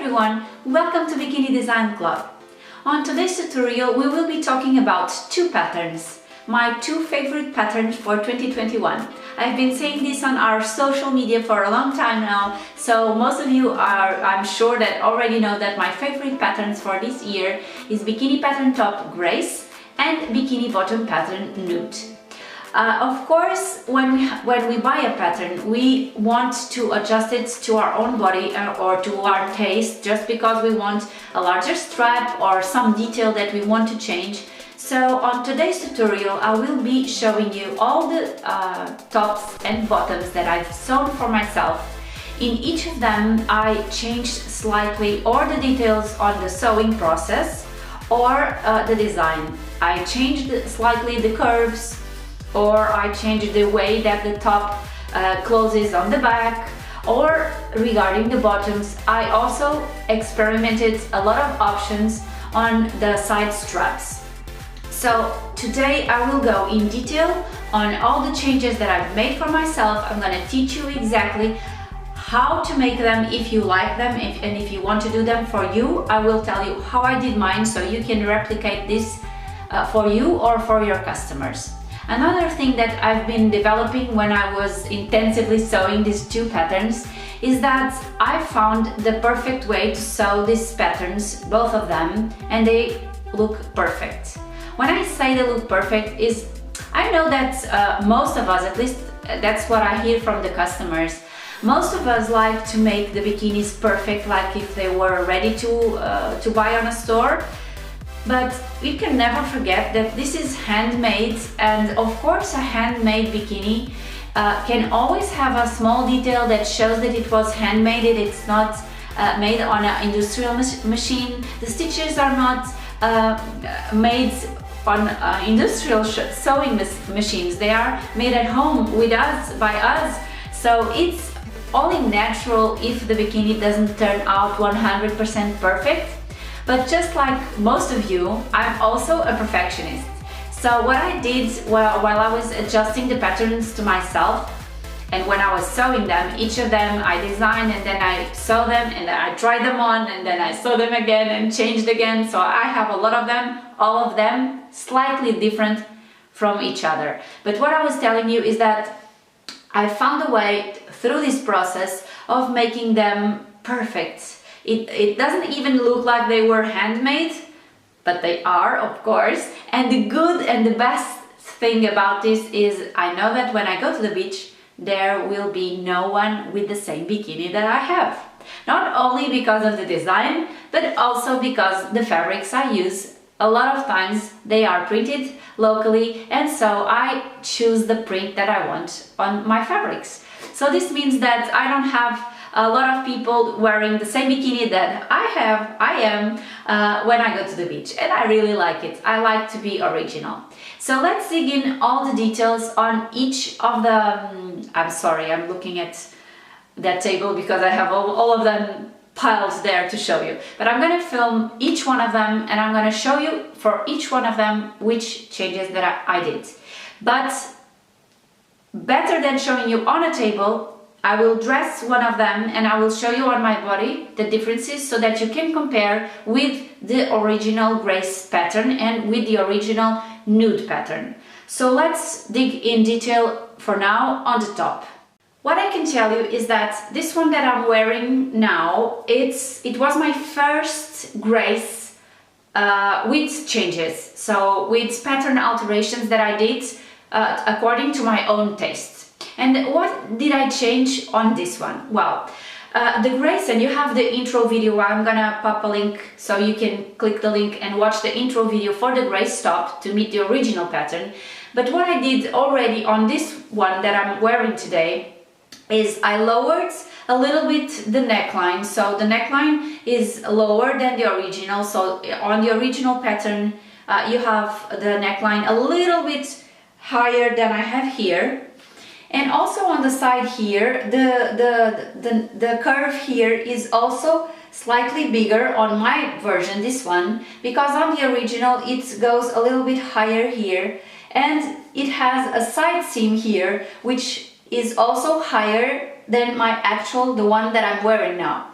everyone, welcome to Bikini Design Club. On today's tutorial we will be talking about two patterns, my two favorite patterns for 2021. I've been saying this on our social media for a long time now, so most of you are, I'm sure, that already know that my favorite patterns for this year is Bikini Pattern Top Grace and Bikini Bottom Pattern Nude. Of course, when we buy a pattern, we want to adjust it to our own body or to our taste, just because we want a larger strap or some detail that we want to change. So on today's tutorial, I will be showing you all the tops and bottoms that I've sewn for myself. In each of them, I changed slightly or the details on the sewing process or the design. I changed slightly the curves, or I changed the way that the top closes on the back, or regarding the bottoms, I also experimented a lot of options on the side straps. So today I will go in detail on all the changes that I've made for myself. I'm gonna teach you exactly how to make them if you like them, and if you want to do them for you, I will tell you how I did mine so you can replicate this for you or for your customers. Another thing that I've been developing when I was intensively sewing these two patterns is that I found the perfect way to sew these patterns, both of them, and they look perfect. When I say they look perfect, is I know that most of us, at least that's what I hear from the customers, most of us like to make the bikinis perfect, like if they were ready to buy on a store. But we can never forget that this is handmade, and of course a handmade bikini can always have a small detail that shows that it was handmade. It's not made on an industrial machine. The stitches are not made on industrial sewing machines. They are made at home with us, by us. So it's only natural if the bikini doesn't turn out 100% perfect. But just like most of you, I'm also a perfectionist. So what I did while I was adjusting the patterns to myself, and when I was sewing them, each of them I designed and then I sew them and then I tried them on and then I sew them again and changed again. So I have a lot of them, all of them slightly different from each other. But what I was telling you is that I found a way through this process of making them perfect. It doesn't even look like they were handmade, but they are, of course. And the good and the best thing about this is I know that when I go to the beach, there will be no one with the same bikini that I have. Not only because of the design, but also because the fabrics I use, a lot of times they are printed locally, and so I choose the print that I want on my fabrics. So this means that I don't have a lot of people wearing the same bikini that I am when I go to the beach, and I really like it. I like to be original. So let's dig in all the details on each of the I'm sorry, I'm looking at that table because I have all of them piled there to show you, but I'm gonna film each one of them and I'm gonna show you for each one of them which changes that I did. But better than showing you on a table, I will dress one of them and I will show you on my body the differences so that you can compare with the original Grace pattern and with the original Nude pattern. So let's dig in detail for now on the top. What I can tell you is that this one that I'm wearing now, it was my first Grace with changes, so with pattern alterations that I did according to my own taste. And what did I change on this one? Well, the Grace, and you have the intro video, I'm gonna pop a link so you can click the link and watch the intro video for the Grace top to meet the original pattern. But what I did already on this one that I'm wearing today is I lowered a little bit the neckline. So the neckline is lower than the original. So on the original pattern, you have the neckline a little bit higher than I have here. And also on the side here, the curve here is also slightly bigger on my version, this one, because on the original it goes a little bit higher here, and it has a side seam here which is also higher than the one that I'm wearing now.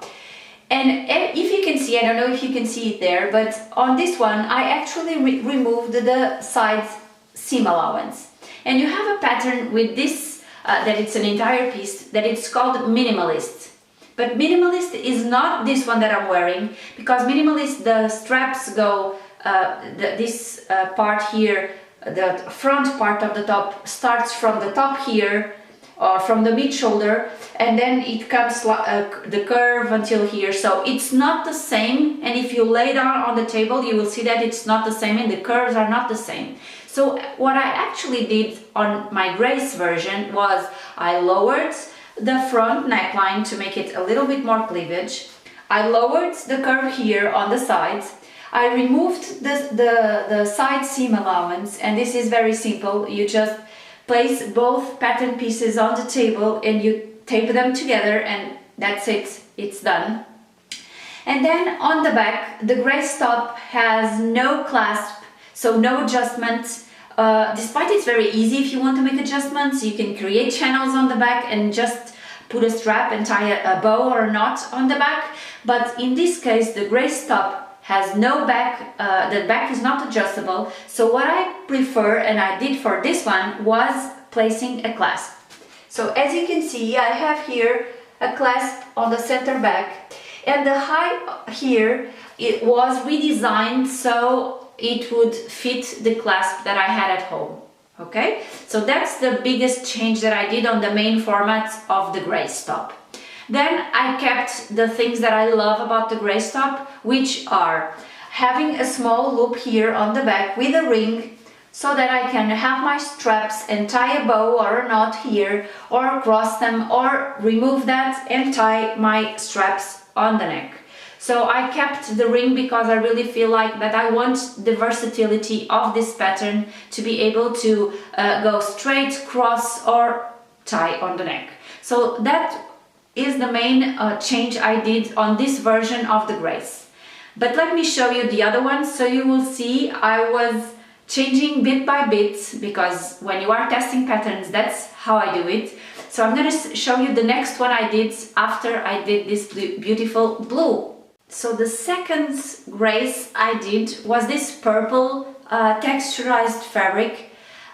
And if you can see, I don't know if you can see it there, but on this one I actually removed the side seam allowance. And you have a pattern with this, that it's an entire piece, that it's called minimalist. But minimalist is not this one that I'm wearing, because minimalist, the straps go, this part here, the front part of the top starts from the top here, or from the mid shoulder, and then it comes the curve until here. So it's not the same, and if you lay down on the table you will see that it's not the same and the curves are not the same. So what I actually did on my Grace version was I lowered the front neckline to make it a little bit more cleavage. I lowered the curve here on the sides. I removed the side seam allowance, and this is very simple. You just place both pattern pieces on the table and you tape them together, and that's it, it's done. And then on the back, the Grace top has no clasp, so no adjustments. Despite it's very easy if you want to make adjustments, you can create channels on the back and just put a strap and tie a bow or a knot on the back. But in this case, the Grace top has no back, the back is not adjustable. So what I prefer, and I did for this one, was placing a clasp. So as you can see, I have here a clasp on the center back, and the height here, it was redesigned so it would fit the clasp that I had at home. Okay, so that's the biggest change that I did on the main format of the Grace top. Then I kept the things that I love about the Grace top, which are having a small loop here on the back with a ring, so that I can have my straps and tie a bow or a knot here, or cross them, or remove that and tie my straps on the neck. So I kept the ring because I really feel like that I want the versatility of this pattern to be able to go straight, cross, or tie on the neck. So that is the main change I did on this version of the Grace. But let me show you the other one, so you will see I was changing bit by bit, because when you are testing patterns, that's how I do it. So I'm going to show you the next one I did after I did this beautiful blue. So the second Grace I did was this purple texturized fabric.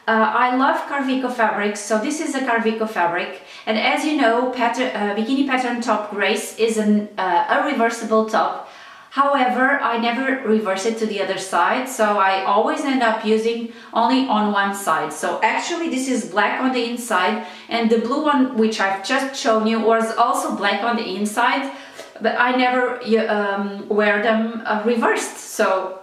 I love Carvico fabrics, so this is a Carvico fabric, and as you know, bikini pattern top Grace is a reversible top. However, I never reverse it to the other side, so I always end up using only on one side. So actually this is black on the inside, and the blue one, which I've just shown you, was also black on the inside, but I never wear them reversed. So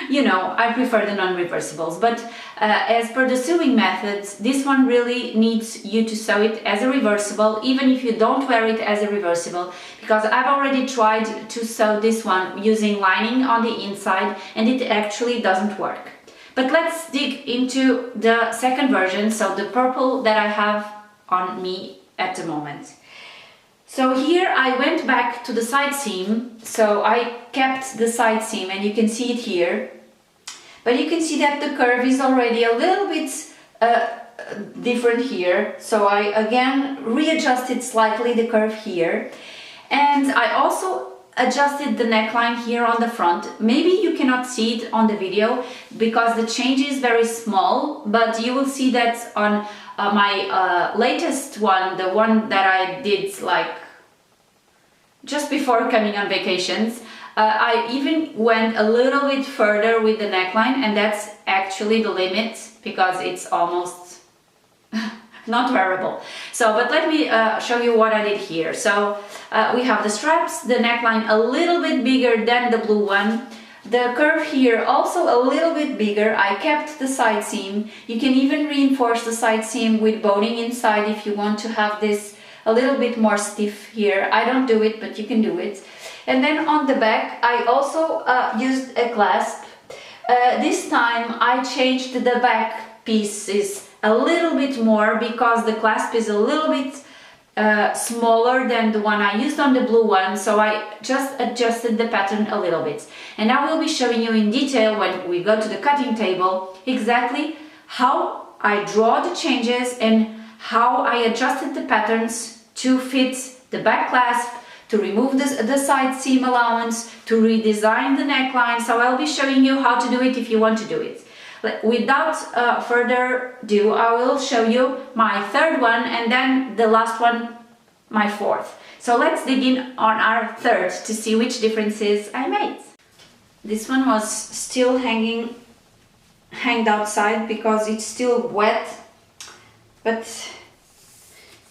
you know, I prefer the non-reversibles, but as per the sewing methods, this one really needs you to sew it as a reversible, even if you don't wear it as a reversible, because I've already tried to sew this one using lining on the inside and it actually doesn't work. But let's dig into the second version, so the purple that I have on me at the moment. So here I went back to the side seam, so I kept the side seam and you can see it here, but you can see that the curve is already a little bit different here, so I again readjusted slightly the curve here, and I also adjusted the neckline here on the front. Maybe you cannot see it on the video because the change is very small, but you will see that on my latest one, the one that I did like just before coming on vacations. I even went a little bit further with the neckline, and that's actually the limit because it's almost not wearable. So, but let me show you what I did here. So we have the straps, the neckline a little bit bigger than the blue one, the curve here also a little bit bigger. I kept the side seam. You can even reinforce the side seam with boning inside if you want to have this a little bit more stiff here. I don't do it, but you can do it. And then on the back I also used a clasp. This time I changed the back pieces a little bit more because the clasp is a little bit smaller than the one I used on the blue one, so I just adjusted the pattern a little bit. And I will be showing you in detail when we go to the cutting table exactly how I draw the changes and how I adjusted the patterns to fit the back clasp, to remove the side seam allowance, to redesign the neckline. So I'll be showing you how to do it if you want to do it. Without further ado, I will show you my third one, and then the last one, my fourth. So let's dig in on our third to see which differences I made. This one was still hanged outside because it's still wet, but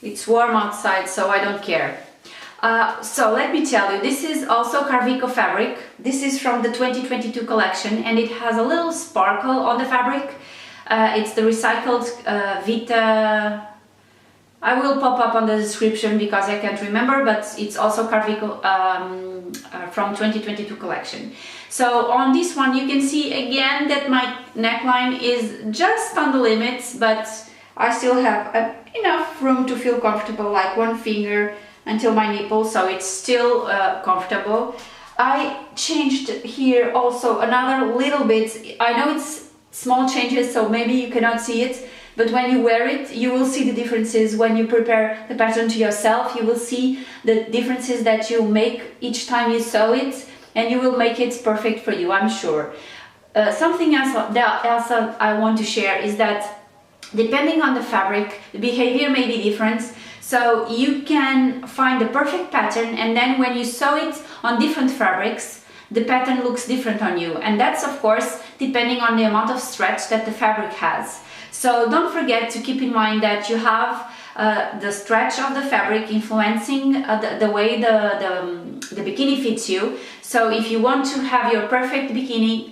it's warm outside, so I don't care. So let me tell you, this is also Carvico fabric. This is from the 2022 collection, and it has a little sparkle on the fabric. It's the recycled Vita. I will pop up on the description because I can't remember, but it's also Carvico from 2022 collection. So on this one you can see again that my neckline is just on the limits, but I still have enough room to feel comfortable, like one finger until my nipple, so it's still comfortable. I changed here also another little bit. I know it's small changes, so maybe you cannot see it, but when you wear it, you will see the differences. When you prepare the pattern to yourself, you will see the differences that you make each time you sew it, and you will make it perfect for you, I'm sure. Something else I want to share is that depending on the fabric, the behavior may be different. So you can find the perfect pattern, and then when you sew it on different fabrics, the pattern looks different on you. And that's of course depending on the amount of stretch that the fabric has. So don't forget to keep in mind that you have the stretch of the fabric influencing the way the bikini fits you. So if you want to have your perfect bikini,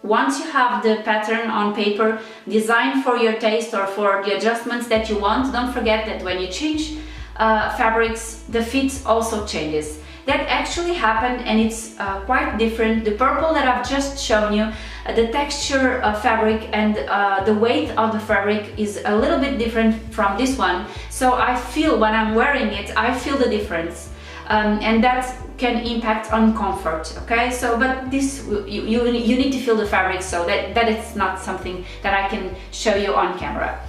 once you have the pattern on paper designed for your taste or for the adjustments that you want, don't forget that when you change fabrics, the fit also changes. That actually happened, and it's quite different. The purple that I've just shown you, the texture of fabric and the weight of the fabric is a little bit different from this one. So I feel when I'm wearing it, I feel the difference. And that can impact on comfort, okay? So, but this, you need to feel the fabric, so that it's not something that I can show you on camera.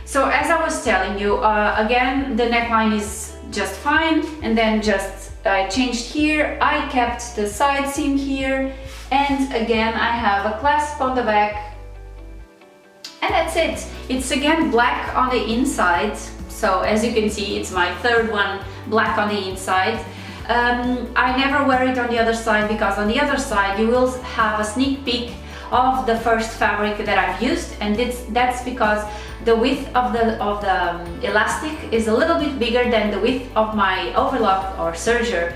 So as I was telling you, again, the neckline is just fine, and then I changed here. I kept the side seam here, and again I have a clasp on the back, and that's it. It's again black on the inside. So as you can see, it's my third one, black on the inside. I never wear it on the other side because on the other side you will have a sneak peek of the first fabric that I've used, and that's because the width of the elastic is a little bit bigger than the width of my overlock or serger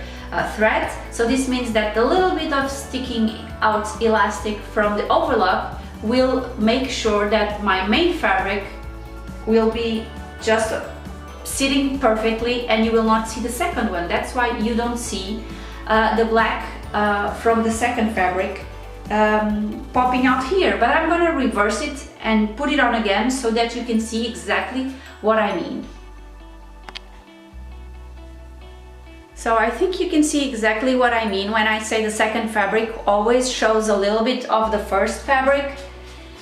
thread. So this means that the little bit of sticking out elastic from the overlock will make sure that my main fabric will be just sitting perfectly, and you will not see the second one. That's why you don't see the black from the second fabric popping out here. But I'm gonna reverse it and put it on again so that you can see exactly what I mean. So I think you can see exactly what I mean when I say the second fabric always shows a little bit of the first fabric.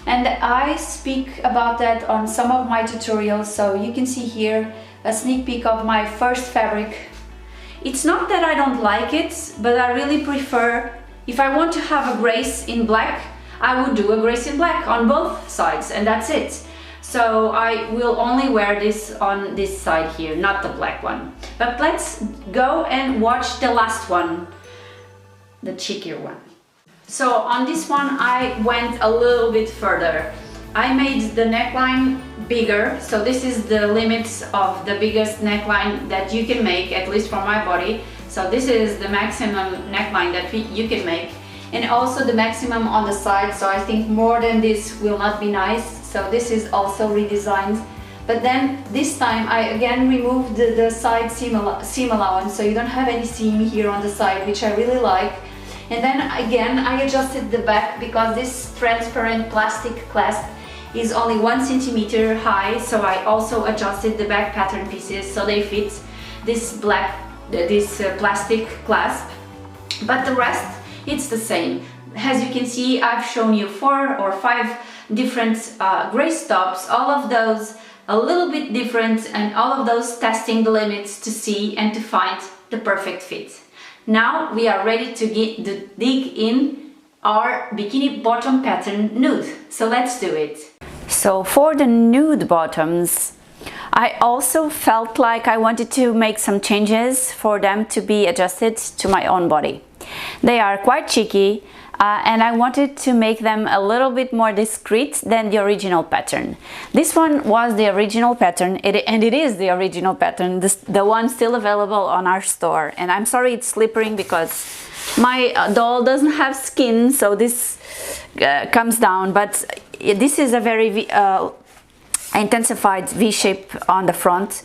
And I speak about that on some of my tutorials, so you can see here a sneak peek of my first fabric. It's not that I don't like it, but I really prefer, if I want to have a grace in black, I would do a grace in black on both sides, and that's it. So I will only wear this on this side here, not the black one. But let's go and watch the last one, the cheekier one. So on this one I went a little bit further. I made the neckline bigger, so this is the limits of the biggest neckline that you can make, at least for my body. So this is the maximum neckline that you can make, and also the maximum on the side, so I think more than this will not be nice, so this is also redesigned. But then this time I again removed the side seam allowance, so you don't have any seam here on the side, which I really like. And then again I adjusted the back because this transparent plastic clasp is only 1 centimeter high, so I also adjusted the back pattern pieces so they fit this plastic clasp. But the rest, it's the same. As you can see, I've shown you 4 or 5 different grace tops, all of those a little bit different, and all of those testing the limits to see and to find the perfect fit. Now we are ready to dig in our bikini bottom pattern nude. So let's do it. So for the nude bottoms, I also felt like I wanted to make some changes for them to be adjusted to my own body. They are quite cheeky, and I wanted to make them a little bit more discreet than the original pattern. This one was the original pattern, and it is the original pattern, the one still available on our store. And I'm sorry it's slippering because my doll doesn't have skin, so this comes down, but this is a very intensified V-shape on the front.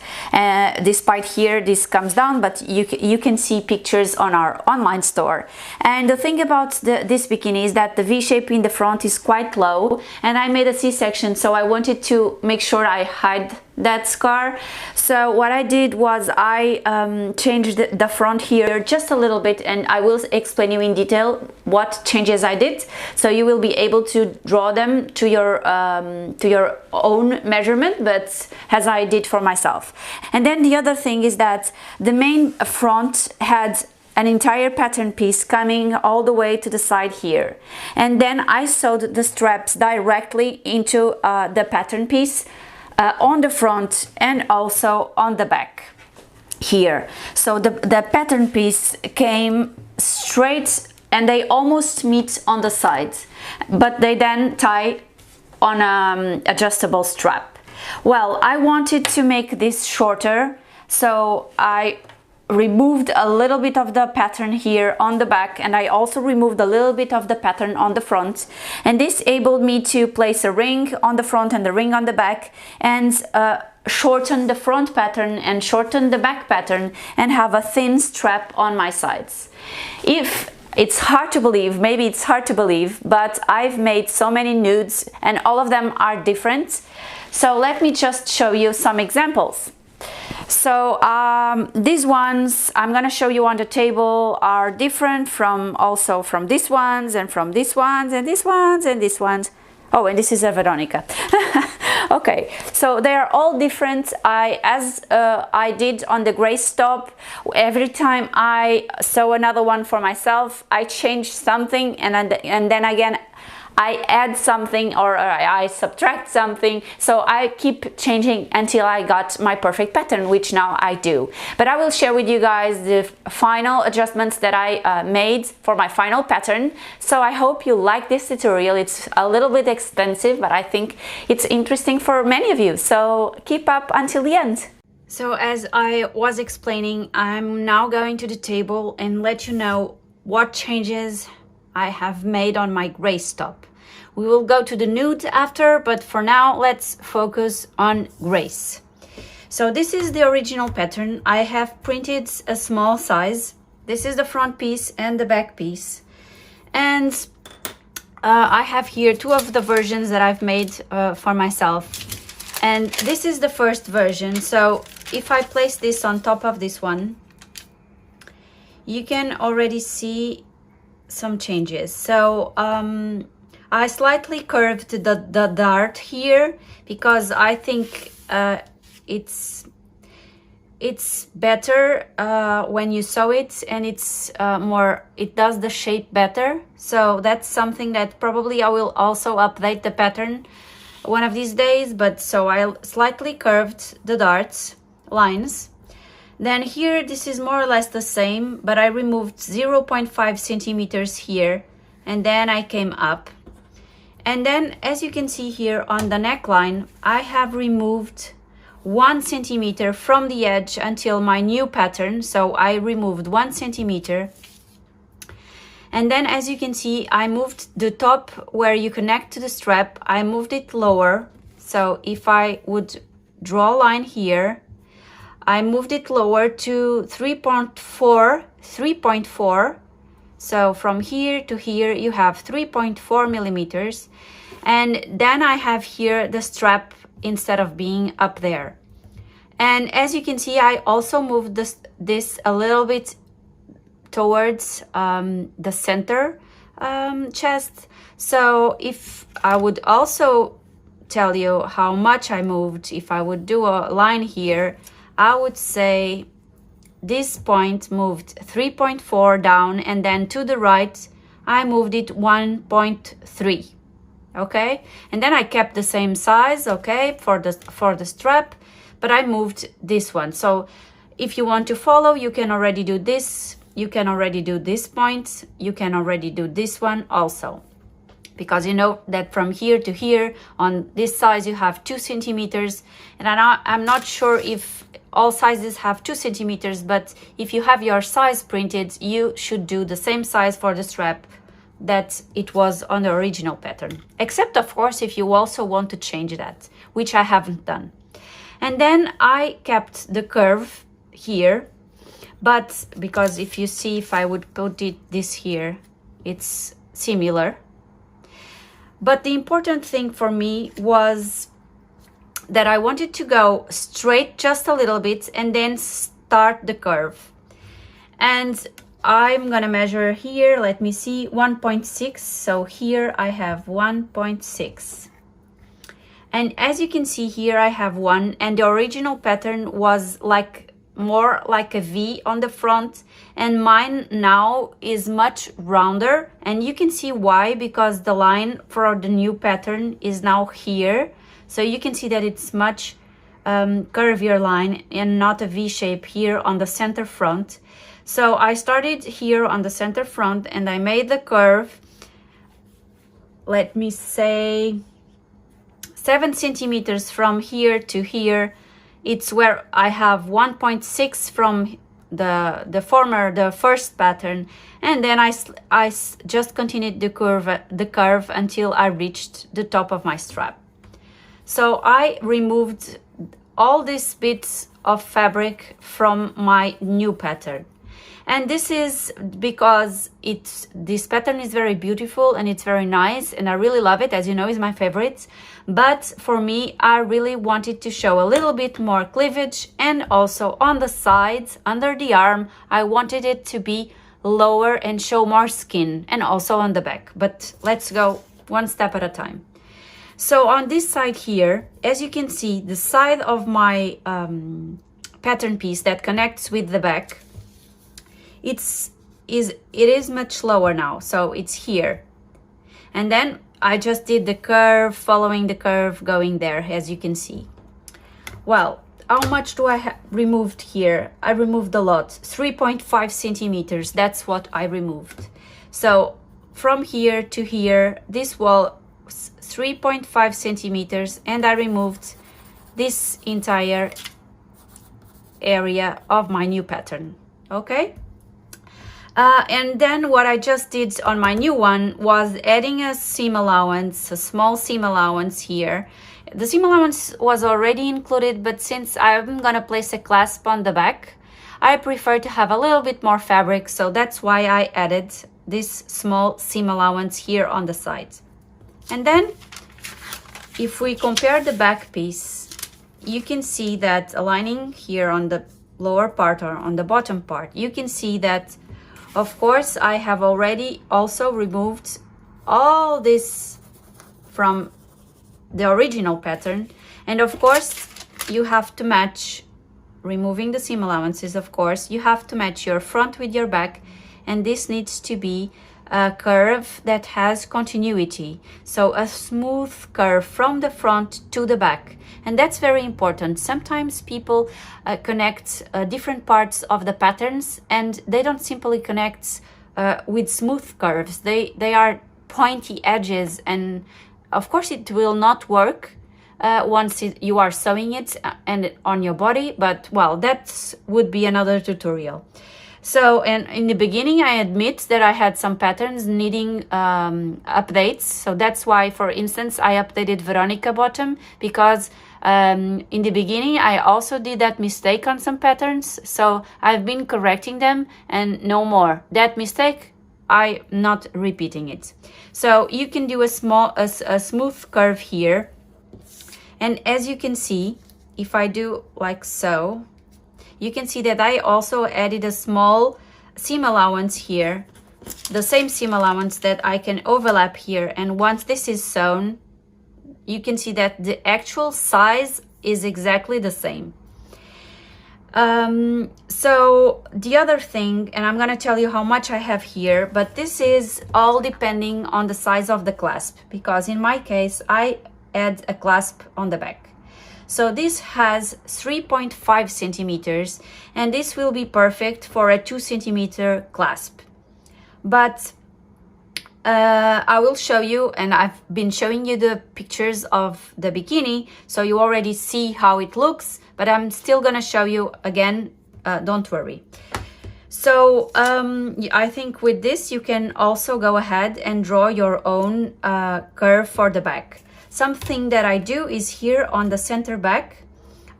Despite here this comes down, but you can see pictures on our online store. And the thing about this bikini is that the V-shape in the front is quite low, and I made a C-section, so I wanted to make sure I hide that scar. So what I did was I changed the front here just a little bit, and I will explain you in detail what changes I did, so you will be able to draw them to your own measurement, but as I did for myself. And then the other thing is that the main front had an entire pattern piece coming all the way to the side here, and then I sewed the straps directly into the pattern piece on the front and also on the back here. So the pattern piece came straight, and they almost meet on the sides, but they then tie on an adjustable strap. Well, I wanted to make this shorter, so I removed a little bit of the pattern here on the back, and I also removed a little bit of the pattern on the front, and this enabled me to place a ring on the front and a ring on the back, and shorten the front pattern and shorten the back pattern, and have a thin strap on my sides. It's hard to believe, maybe it's hard to believe, but I've made so many nudes and all of them are different. So let me just show you some examples. So these ones I'm gonna show you on the table are different from these ones, and from these ones, and these ones, and these ones. Oh, and this is a Veronica. Okay, so they are all different. As I did on the Grace top, every time I sew another one for myself, I change something, and then again I add something, or I subtract something, so I keep changing until I got my perfect pattern, which now I do. But I will share with you guys the final adjustments that I made for my final pattern. So I hope you like this tutorial. It's a little bit extensive, but I think it's interesting for many of you, so keep up until the end. So as I was explaining, I'm now going to the table and let you know what changes I have made on my Grace top. We will go to the nude after, but for now let's focus on Grace. So this is the original pattern. I have printed a small size. This is the front piece and the back piece, and I have here two of the versions that I've made for myself, and this is the first version. So if I place this on top of this one, you can already see some changes. So I slightly curved the dart here because I think it's better when you sew it, and it does the shape better. So that's something that probably I will also update the pattern one of these days. But so I slightly curved the darts lines. Then here this is more or less the same, but I removed 0.5 centimeters here, and then I came up. And then as you can see here on the neckline, I have removed 1 centimeter from the edge until my new pattern. So I removed 1 centimeter. And then as you can see, I moved the top where you connect to the strap, I moved it lower. So if I would draw a line here, I moved it lower to 3.4. So from here to here you have 3.4 millimeters. And then I have here the strap instead of being up there. And as you can see, I also moved this a little bit towards the center chest. So if I would also tell you how much I moved, if I would do a line here, I would say this point moved 3.4 down, and then to the right I moved it 1.3. Okay, and then I kept the same size, okay, for the strap, but I moved this one. So if you want to follow, you can already do this, you can already do this point, you can already do this one also, because you know that from here to here on this size you have 2 centimeters, and I'm not sure if all sizes have 2 centimeters, but if you have your size printed, you should do the same size for the strap that it was on the original pattern, except of course if you also want to change that, which I haven't done. And then I kept the curve here, but because if you see, if I would put this here, it's similar. But the important thing for me was that I wanted to go straight just a little bit and then start the curve. And I'm gonna measure here, let me see, 1.6. So here I have 1.6. And as you can see here, I have 1, and the original pattern was like more like a V on the front, and mine now is much rounder, and you can see why, because the line for the new pattern is now here. So you can see that it's much curvier line and not a V shape here on the center front. So I started here on the center front and I made the curve, let me say 7 centimeters from here to here. It's where I have 1.6 from the first pattern, and then I just continued the curve until I reached the top of my strap. So I removed all these bits of fabric from my new pattern. And this is because this pattern is very beautiful and it's very nice and I really love it, as you know, is my favorite. But for me, I really wanted to show a little bit more cleavage, and also on the sides, under the arm, I wanted it to be lower and show more skin, and also on the back. But let's go one step at a time. So on this side here, as you can see, the side of my pattern piece that connects with the back, it is much lower now, so it's here. And then I just did the curve, following the curve, going there, as you can see. Well, how much do I removed here? I removed a lot, 3.5 centimeters, that's what I removed. So from here to here, this was 3.5 centimeters, and I removed this entire area of my new pattern, okay? And then what I just did on my new one was adding a seam allowance, a small seam allowance here. The seam allowance was already included, but since I'm gonna place a clasp on the back, I prefer to have a little bit more fabric, so that's why I added this small seam allowance here on the side. And then if we compare the back piece, you can see that aligning here on the lower part or on the bottom part, you can see that of course I have already also removed all this from the original pattern, and of course you have to match, removing the seam allowances, of course you have to match your front with your back, and this needs to be a curve that has continuity, so a smooth curve from the front to the back. And that's very important. Sometimes people connect different parts of the patterns, and they don't simply connect with smooth curves. They are pointy edges, and of course it will not work once you are sewing it and on your body, but well, that would be another tutorial. So, and in the beginning, I admit that I had some patterns needing updates. So that's why, for instance, I updated Veronica bottom, because in the beginning, I also did that mistake on some patterns. So I've been correcting them, and no more. That mistake, I'm not repeating it. So you can do a smooth curve here. And as you can see, if I do like so, you can see that I also added a small seam allowance here, the same seam allowance that I can overlap here. And once this is sewn, you can see that the actual size is exactly the same. So the other thing, and I'm going to tell you how much I have here, but this is all depending on the size of the clasp, because in my case, I add a clasp on the back. So this has 3.5 centimeters, and this will be perfect for a 2 centimeter clasp. But I will show you, and I've been showing you the pictures of the bikini, so you already see how it looks, but I'm still gonna show you again, don't worry. So I think with this you can also go ahead and draw your own curve for the back. Something that I do is here on the center back,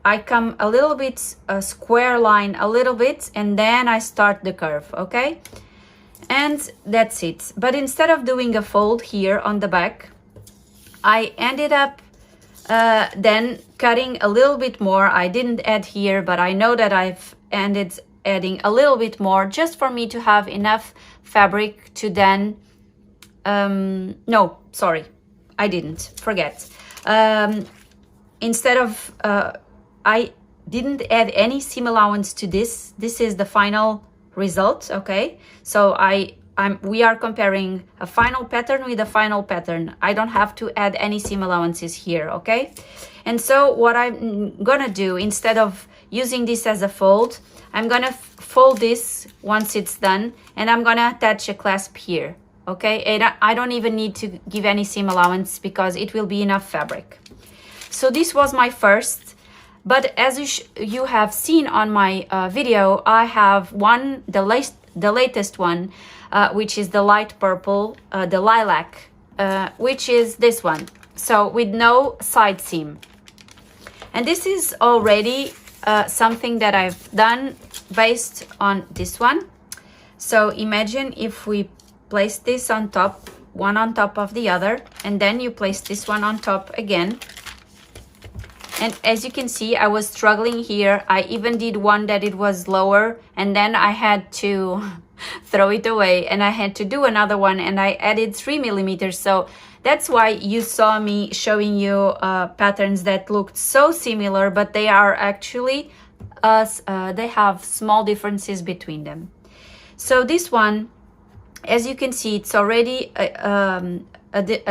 I come a little bit, a square line a little bit, and then I start the curve, okay? And that's it. But instead of doing a fold here on the back, I ended up then cutting a little bit more. I didn't add here, but I know that I've ended adding a little bit more just for me to have enough fabric to then, no, sorry, I didn't, forget. Instead of, I didn't add any seam allowance to this. This is the final result, okay? So we are comparing a final pattern with a final pattern. I don't have to add any seam allowances here, okay? And so what I'm gonna do, instead of using this as a fold, I'm gonna fold this once it's done, and I'm gonna attach a clasp here, okay? And I don't even need to give any seam allowance because it will be enough fabric. So this was my first. But as you have seen on my video, I have the latest one, which is the light purple, the lilac, which is this one. So with no side seam. And this is already something that I've done based on this one. So imagine if we place this on top, one on top of the other, and then you place this one on top again. And as you can see, I was struggling here. I even did one that it was lower, and then I had to throw it away, and I had to do another one, and I added 3 millimeters. So that's why you saw me showing you patterns that looked so similar, but they are actually, they have small differences between them. So this one, as you can see, it's already a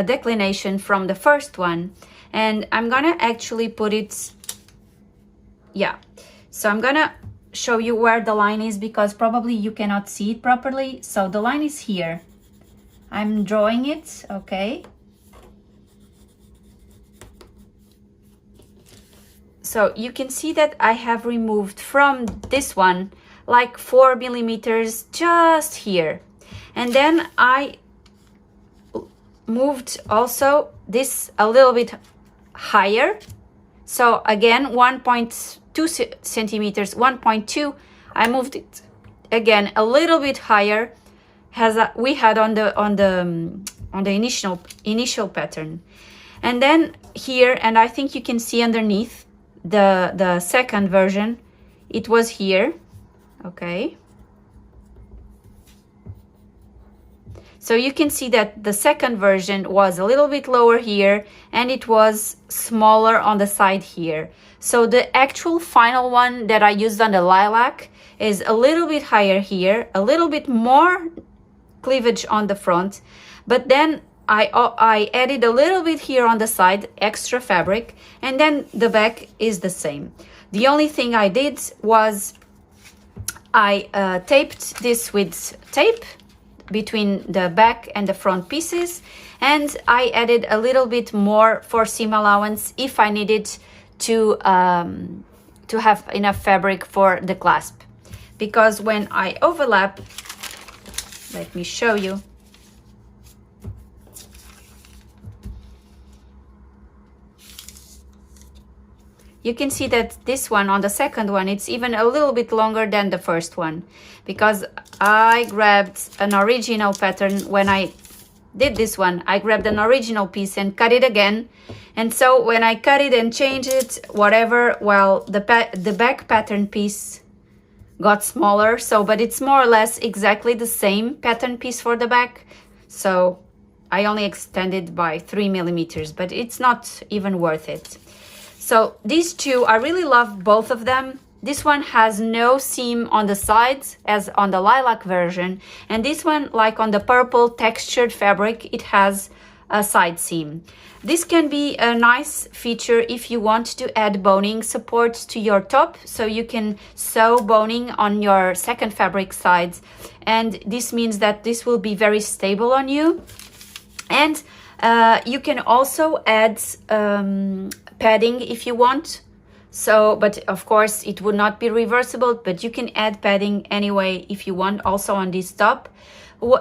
declination from the first one. And I'm gonna actually put it, yeah. So I'm gonna show you where the line is because probably you cannot see it properly. So the line is here. I'm drawing it, okay. So you can see that I have removed from this one like 4 millimeters just here. And then I moved also this a little bit higher. So again, 1.2 centimeters, 1.2. I moved it again a little bit higher as we had on the initial pattern. And then here, and I think you can see underneath the second version, it was here, okay. So you can see that the second version was a little bit lower here and it was smaller on the side here. So the actual final one that I used on the lilac is a little bit higher here, a little bit more cleavage on the front, but then I added a little bit here on the side, extra fabric, and then the back is the same. The only thing I did was I taped this with tape between the back and the front pieces, and I added a little bit more for seam allowance if I needed to have enough fabric for the clasp. Because when I overlap, let me show you. You can see that this one, on the second one, it's even a little bit longer than the first one, because I grabbed an original pattern. When I did this one, I grabbed an original piece and cut it again. And so when I cut it and changed it, whatever, well, the back pattern piece got smaller. So, but it's more or less exactly the same pattern piece for the back. So I only extended by 3 millimeters, but it's not even worth it. So these two, I really love both of them. This one has no seam on the sides as on the lilac version, and this one, like on the purple textured fabric, it has a side seam. This can be a nice feature if you want to add boning support to your top, so you can sew boning on your second fabric sides, and this means that this will be very stable on you. And you can also add padding if you want. So, but of course it would not be reversible, but you can add padding anyway if you want, also on this top.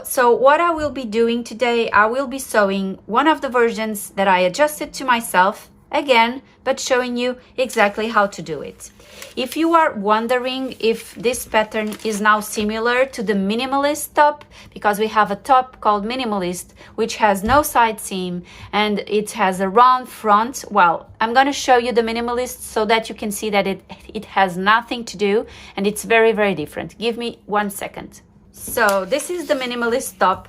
So what I will be doing today, I will be sewing one of the versions that I adjusted to myself again, but showing you exactly how to do it. If you are wondering if this pattern is now similar to the minimalist top, because we have a top called minimalist, which has no side seam and it has a round front, well, I'm going to show you the minimalist so that you can see that it has nothing to do, and it's very, very different. Give me 1 second. So this is the minimalist top.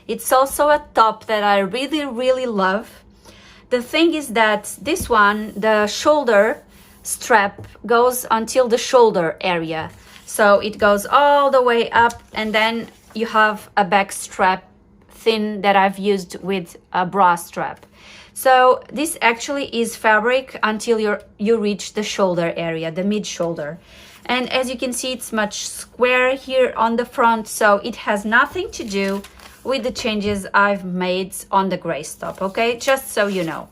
It's also a top that I really, really love. The thing is that this one, the shoulder strap goes until the shoulder area. So it goes all the way up, and then you have a back strap thin that I've used with a bra strap. So this actually is fabric until you reach the shoulder area, the mid shoulder. And as you can see, it's much square here on the front, so it has nothing to do with the changes I've made on the gray top, okay? Just so you know.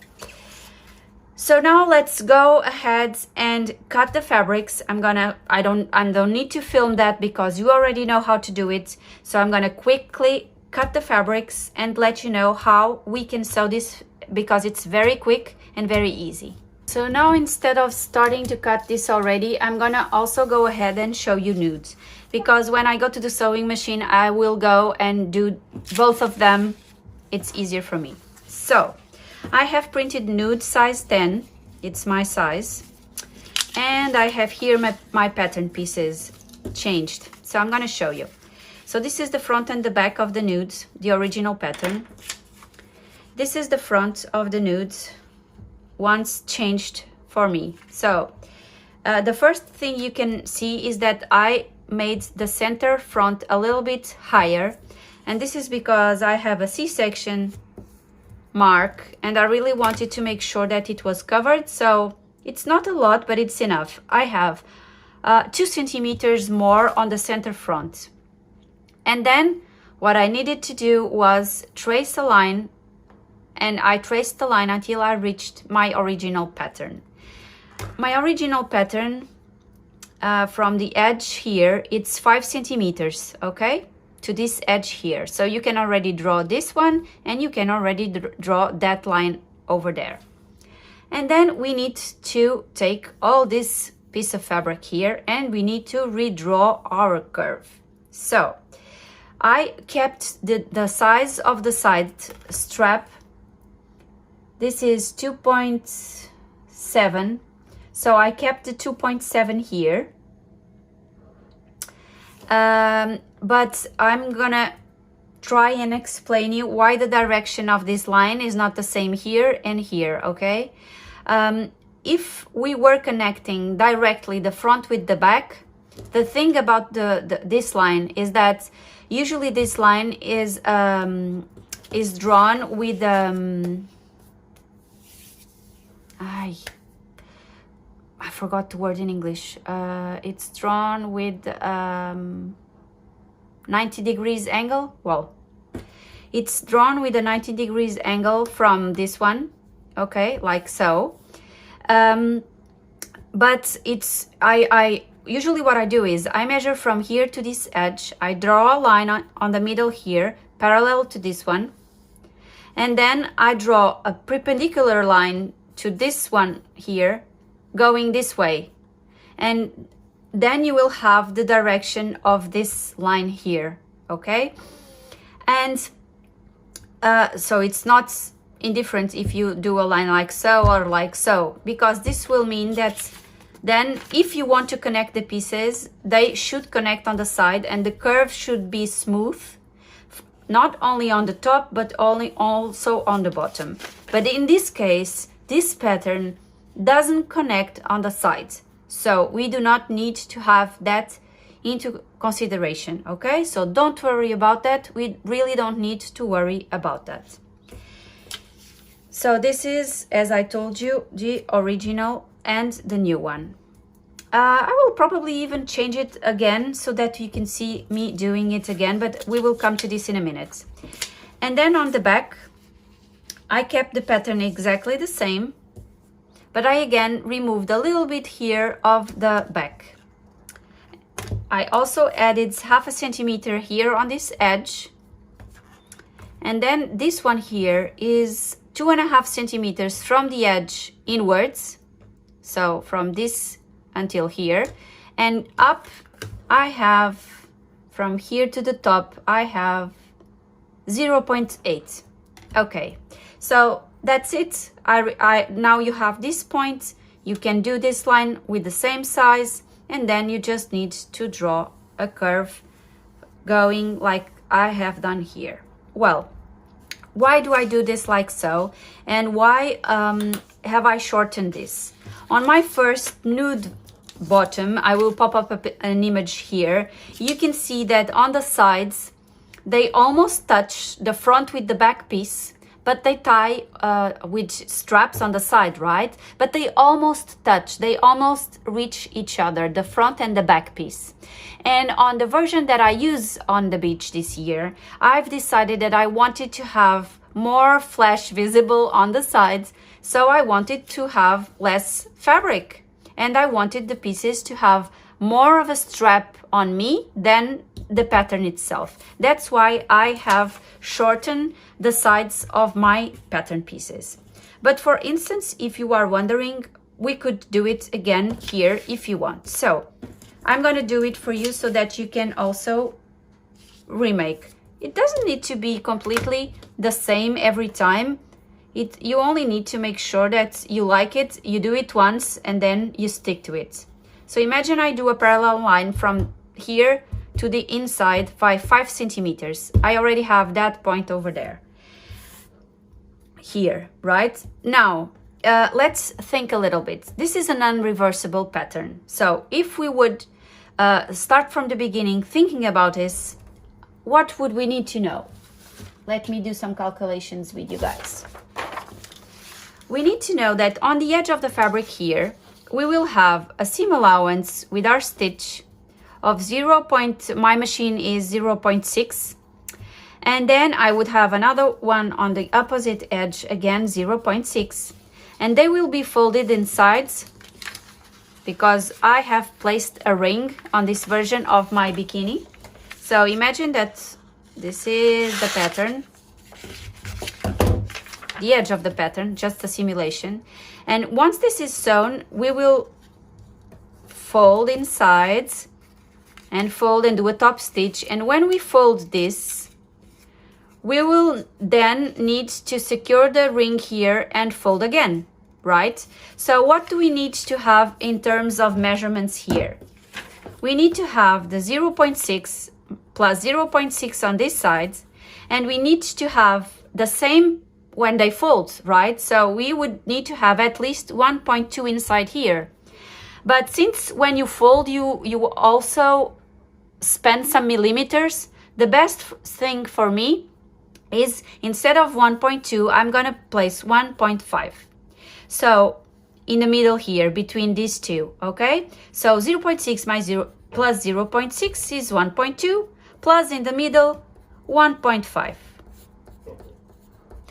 So now let's go ahead and cut the fabrics. I don't need to film that because you already know how to do it. So I'm gonna quickly cut the fabrics and let you know how we can sew this, because it's very quick and very easy. So now, instead of starting to cut this already, I'm gonna also go ahead and show you nudes, because when I go to the sewing machine, I will go and do both of them. It's easier for me. So I have printed nude size 10, it's my size, and I have here my pattern pieces changed. So I'm gonna show you. So this is the front and the back of the nudes, the original pattern. This is the front of the nudes, once changed for me. So the first thing you can see is that I made the center front a little bit higher, and this is because I have a C-section mark and I really wanted to make sure that it was covered. So it's not a lot, but it's enough. I have 2 centimeters more on the center front, and then what I needed to do was trace a line, and I traced the line until I reached my original pattern. My original pattern from the edge here, it's 5 centimeters, okay, to this edge here. So you can already draw this one, and you can already draw that line over there. And then we need to take all this piece of fabric here, and we need to redraw our curve. So I kept the size of the side strap. This is 2.7, so I kept the 2.7 here. But I'm gonna try and explain you why the direction of this line is not the same here and here, okay? If we were connecting directly the front with the back, the thing about this line is that usually this line is drawn with I forgot the word in English. It's drawn with 90 degrees angle. Well, it's drawn with a 90 degrees angle from this one, okay, like so. But it's I usually what I do is I measure from here to this edge. I draw a line on the middle here, parallel to this one, and then I draw a perpendicular line to this one here, going this way, and then you will have the direction of this line here, okay? And so it's not indifferent if you do a line like so or like so, because this will mean that then if you want to connect the pieces, they should connect on the side, and the curve should be smooth, not only on the top but also on the bottom. But in this case, this pattern doesn't connect on the sides, So we do not need to have that into consideration, okay? So don't worry about that. We really don't need to worry about that. So this is, as I told you, the original and the new one. I will probably even change it again so that you can see me doing it again, but we will come to this in a minute. And then on the back, I kept the pattern exactly the same, but I again removed a little bit here of the back. I also added 0.5 centimeter here on this edge. And then this one here is 2.5 centimeters from the edge inwards. So from this until here, and up I have, from here to the top, I have 0.8. Okay, so that's it. Now you have this point. You can do this line with the same size, and then you just need to draw a curve going like I have done here. Well, why do I do this like so, and why have I shortened this? On my first nude bottom, I will pop up an image here. You can see that on the sides they almost touch the front with the back piece, but they tie with straps on the side, right? But they almost touch, they almost reach each other, the front and the back piece. And on the version that I use on the beach this year, I've decided that I wanted to have more flesh visible on the sides, so I wanted to have less fabric. And I wanted the pieces to have more of a strap on me than the pattern itself. That's why I have shortened the sides of my pattern pieces. But for instance, if you are wondering, we could do it again here if you want. So I'm going to do it for you so that you can also remake. It doesn't need to be completely the same every time. You only need to make sure that you like it, you do it once, and then you stick to it. So imagine I do a parallel line from here to the inside by 5 centimeters. I already have that point over there. Here, right? Now, let's think a little bit. This is an unreversible pattern. So if we would start from the beginning thinking about this, what would we need to know? Let me do some calculations with you guys. We need to know that on the edge of the fabric here, we will have a seam allowance with our stitch of my machine is 0.6. And then I would have another one on the opposite edge, again 0.6. And they will be folded in sides because I have placed a ring on this version of my bikini. So imagine that this is the pattern, the edge of the pattern, just a simulation. And once this is sewn, we will fold in sides and fold and do a top stitch. And when we fold this, we will then need to secure the ring here and fold again, right? So what do we need to have in terms of measurements here? We need to have the 0.6 plus 0.6 on this side, and we need to have the same when they fold, right? So we would need to have at least 1.2 inside here. But since when you fold, you also spend some millimeters, the best thing for me is instead of 1.2, I'm gonna place 1.5. So in the middle here, between these two, okay? So 0.6 plus 0.6 is 1.2, plus in the middle, 1.5.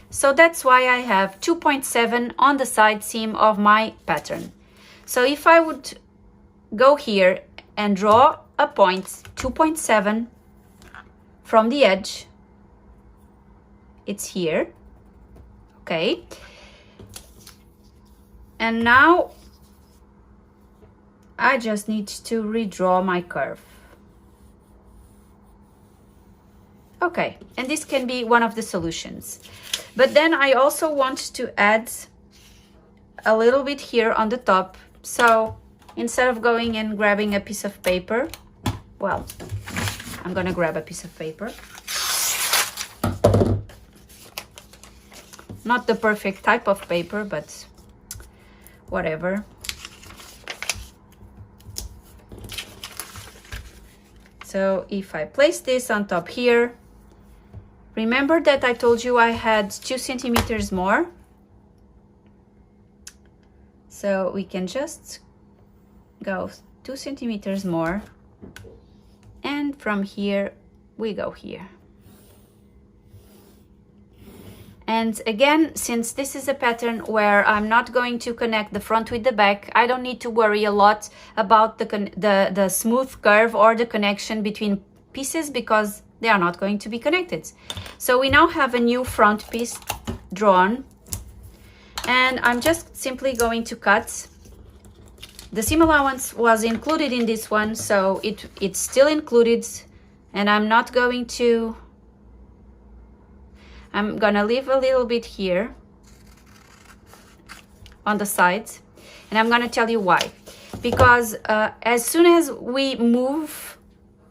So that's why I have 2.7 on the side seam of my pattern. So if I would go here and draw a point 2.7 from the edge, it's here, okay? And now I just need to redraw my curve. Okay, and this can be one of the solutions. But then I also want to add a little bit here on the top. So instead of going and grabbing a piece of paper, well, I'm gonna grab a piece of paper. Not the perfect type of paper, but whatever. So if I place this on top here, remember that I told you I had 2 centimeters more. So we can just go 2 centimeters more, and from here we go here. And again, since this is a pattern where I'm not going to connect the front with the back, I don't need to worry a lot about the smooth curve or the connection between pieces, because they are not going to be connected. So we now have a new front piece drawn, and I'm just simply going to cut. The seam allowance was included in this one, so it's still included, and I'm gonna leave a little bit here on the sides, and I'm gonna tell you why. Because as soon as we move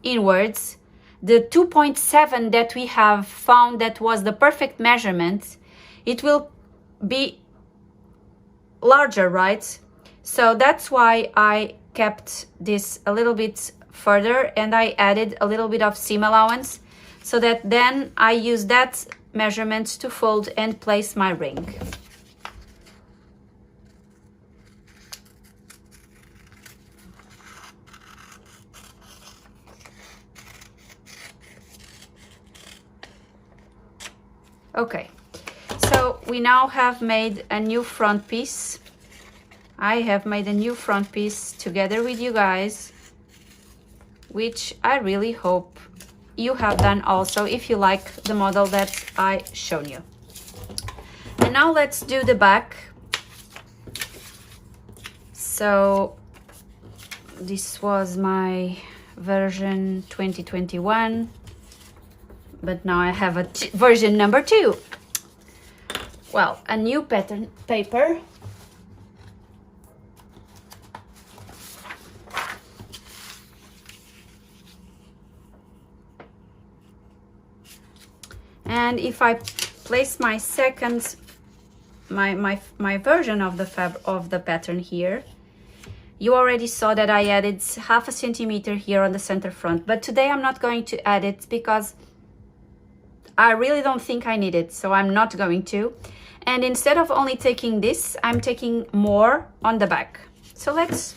inwards, the 2.7 that we have found that was the perfect measurement, it will be larger, right? So that's why I kept this a little bit further, and I added a little bit of seam allowance, so that then I use that measurement to fold and place my ring. Okay, so we now have made a new front piece. I have made a new front piece together with you guys, which I really hope you have done also if you like the model that I shown you. And now let's do the back. So this was my version 2021, but now I have a version number 2. Well, a new pattern paper. And if I place my second, my version of the pattern here, you already saw that I added 0.5 centimeter here on the center front. But today I'm not going to add it because I really don't think I need it, so I'm not going to. And instead of only taking this, I'm taking more on the back. So let's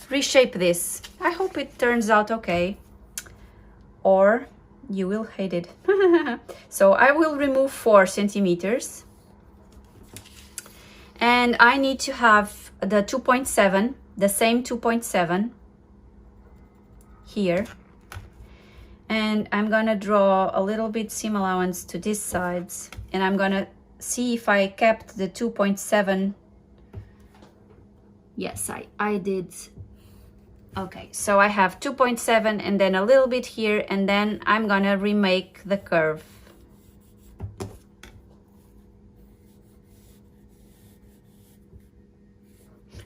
reshape this. I hope it turns out okay, or you will hate it. So I will remove 4 centimeters, and I need to have the 2.7, the same 2.7 here, and I'm gonna draw a little bit seam allowance to these sides, and I'm gonna see if I kept the 2.7. Yes, I did. Okay, so I have 2.7 and then a little bit here, and then I'm gonna remake the curve.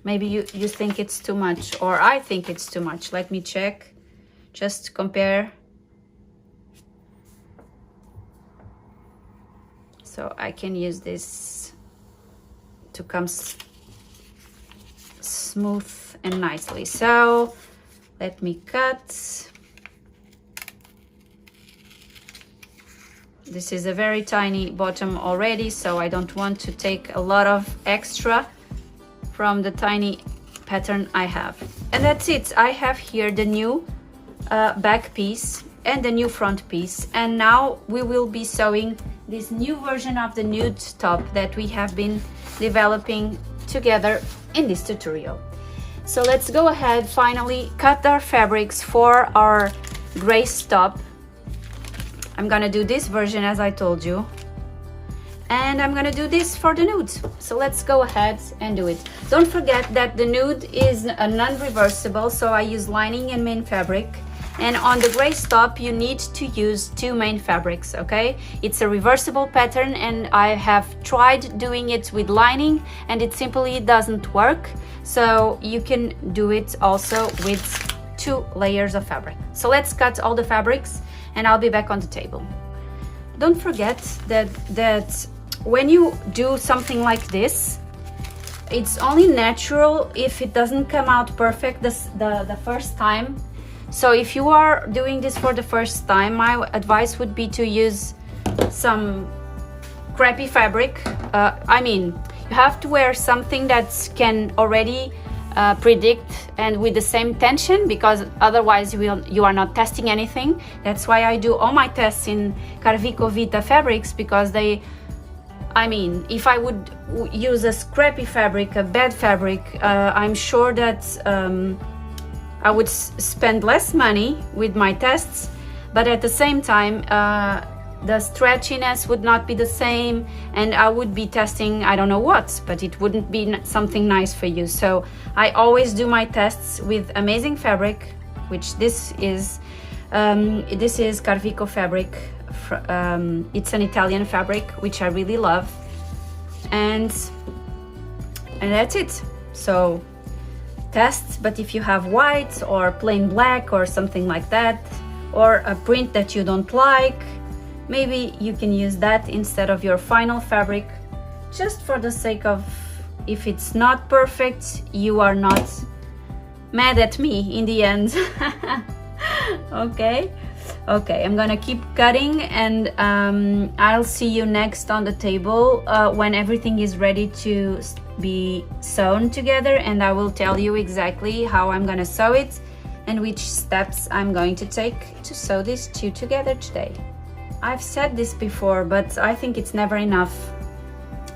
Maybe you think it's too much, or I think it's too much. Let me check, just compare. So I can use this to come smooth and nicely. So let me cut. This is a very tiny bottom already, so I don't want to take a lot of extra from the tiny pattern I have. And that's it. I have here the new back piece and the new front piece, and now we will be sewing this new version of the nude top that we have been developing together in this tutorial. So let's go ahead, finally cut our fabrics for our gray top. I'm gonna do this version as I told you, and I'm gonna do this for the nude. So let's go ahead and do it. Don't forget that the nude is a non-reversible, so I use lining and main fabric. And on the gray top, you need to use 2 main fabrics, okay? It's a reversible pattern, and I have tried doing it with lining, and it simply doesn't work. So you can do it also with 2 layers of fabric. So let's cut all the fabrics, and I'll be back on the table. Don't forget that when you do something like this, it's only natural if it doesn't come out perfect the first time. So if you are doing this for the first time, my advice would be to use some crappy fabric. I mean, you have to wear something that can already predict and with the same tension, because otherwise you are not testing anything. That's why I do all my tests in Carvico Vita fabrics, because I mean, if I would use a scrappy fabric, a bad fabric, I'm sure that I would spend less money with my tests, but at the same time, the stretchiness would not be the same, and I would be testing I don't know what, but it wouldn't be something nice for you. So I always do my tests with amazing fabric, which this is Carvico fabric. It's an Italian fabric, which I really love, and that's it. So tests, but if you have white or plain black or something like that, or a print that you don't like, maybe you can use that instead of your final fabric, just for the sake of, if it's not perfect, you are not mad at me in the end. Okay, I'm gonna keep cutting, and I'll see you next on the table when everything is ready to be sewn together, and I will tell you exactly how I'm gonna sew it and which steps I'm going to take to sew these two together today. I've said this before, but I think it's never enough.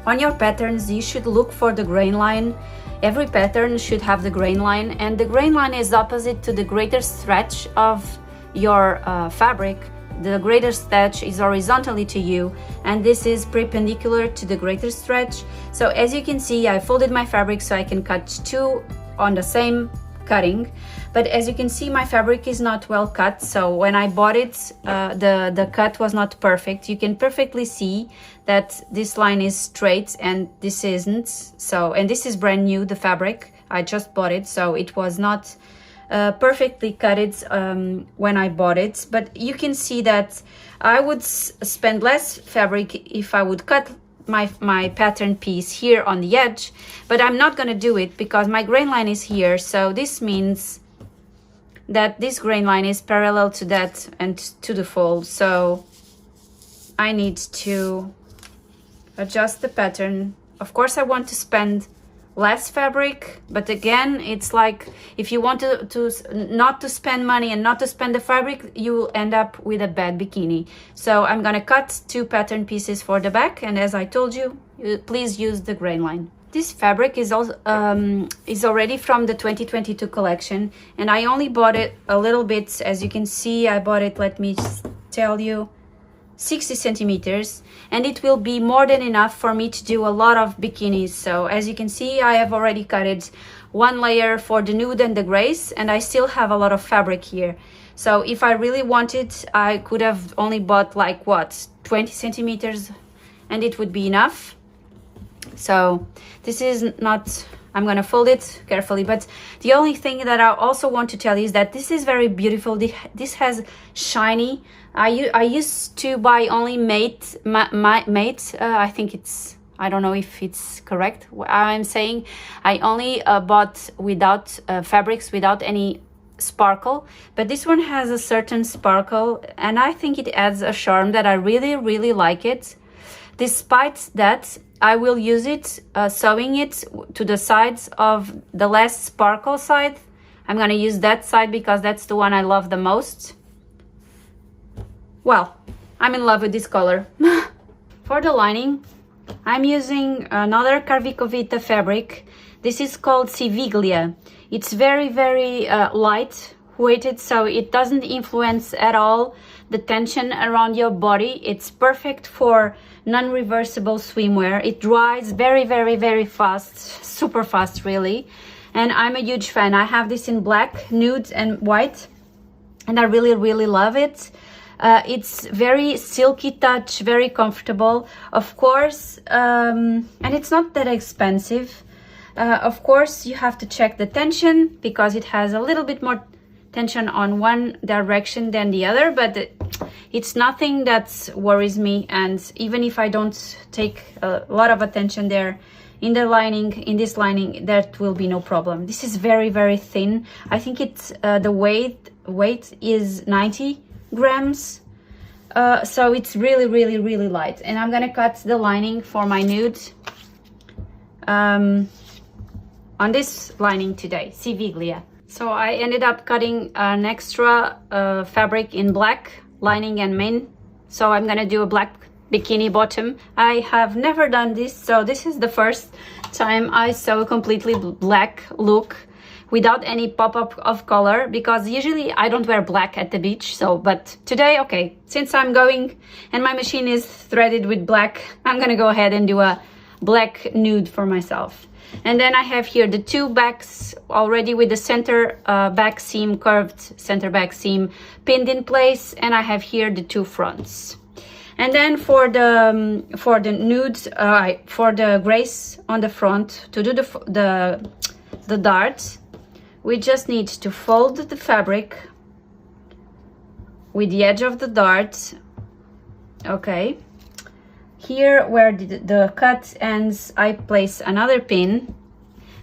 On your patterns, you should look for the grain line. Every pattern should have the grain line, and the grain line is opposite to the greater stretch of your fabric. The greater stretch is horizontally to you, and this is perpendicular to the greater stretch. So as you can see, I folded my fabric so I can cut two on the same cutting, but as you can see, my fabric is not well cut. So when I bought it, the cut was not perfect. You can perfectly see that this line is straight and this isn't. So, and this is brand new, the fabric, I just bought it, so it was not perfectly cut when I bought it. But you can see that I would spend less fabric if I would cut my pattern piece here on the edge, but I'm not going to do it because my grain line is here. So this means that this grain line is parallel to that and to the fold, so I need to adjust the pattern. Of course, I want to spend less fabric, but again, it's like if you want to not to spend money and not to spend the fabric, you will end up with a bad bikini. So I'm gonna cut two pattern pieces for the back, and as I told you, please use the grain line. This fabric is also is already from the 2022 collection, and I only bought it a little bit. As you can see, I bought it, let me tell you, 60 centimeters, and it will be more than enough for me to do a lot of bikinis. So as you can see, I have already cut it one layer for the nude and the grace, and I still have a lot of fabric here. So if I really wanted, I could have only bought like what, 20 centimeters, and it would be enough. So this is not, I'm gonna fold it carefully, but the only thing that I also want to tell you is that this is very beautiful. This has shiny. I used to buy only mate. I think it's, I don't know if it's correct. I'm saying I only bought without fabrics without any sparkle, but this one has a certain sparkle, and I think it adds a charm that I really like it. Despite that, I will use it sewing it to the sides of the less sparkle side. I'm gonna use that side because that's the one I love the most. Well, I'm in love with this color. For the lining, I'm using another Carvico Vita fabric. This is called Siviglia. It's very light weighted, so it doesn't influence at all the tension around your body. It's perfect for non-reversible swimwear. It dries very fast, super fast really, and I'm a huge fan. I have this in black, nude and white, and I really love it. It's very silky touch, very comfortable, of course, and it's not that expensive. Of course, you have to check the tension because it has a little bit more tension on one direction than the other, but it's nothing that worries me, and even if I don't take a lot of attention there in the lining, in this lining, that will be no problem. This is very, very thin. I think it's the weight is 90 grams. So it's really, really, really light. And I'm gonna cut the lining for my nude on this lining today, Siviglia. So I ended up cutting an extra fabric in black, lining and main. So I'm gonna do a black bikini bottom. I have never done this, so this is the first time I sew a completely black look without any pop-up of color, because usually I don't wear black at the beach. So but today, okay, since I'm going and my machine is threaded with black, I'm gonna go ahead and do a black nude for myself. And then I have here the two backs already with the center back seam, curved center back seam pinned in place, and I have here the two fronts. And then for the nudes, for the grace on the front, to do the darts, we just need to fold the fabric with the edge of the dart. Okay, here where the cut ends, I place another pin,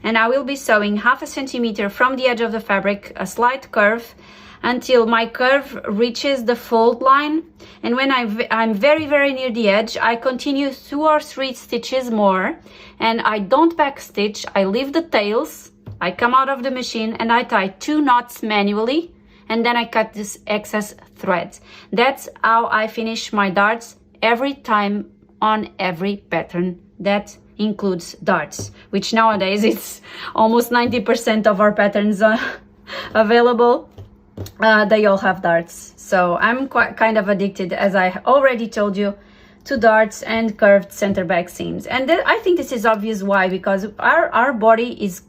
and I will be sewing 1/2 centimeter from the edge of the fabric, a slight curve, until my curve reaches the fold line. And when I'm very, very near the edge, I continue 2 or 3 stitches more, and I don't back stitch. I leave the tails, I come out of the machine, and I tie 2 knots manually, and then I cut this excess thread. That's how I finish my darts every time on every pattern. That includes darts, which nowadays it's almost 90% of our patterns available. They all have darts. So I'm quite kind of addicted, as I already told you, to darts and curved center back seams. And I think this is obvious why, because our body is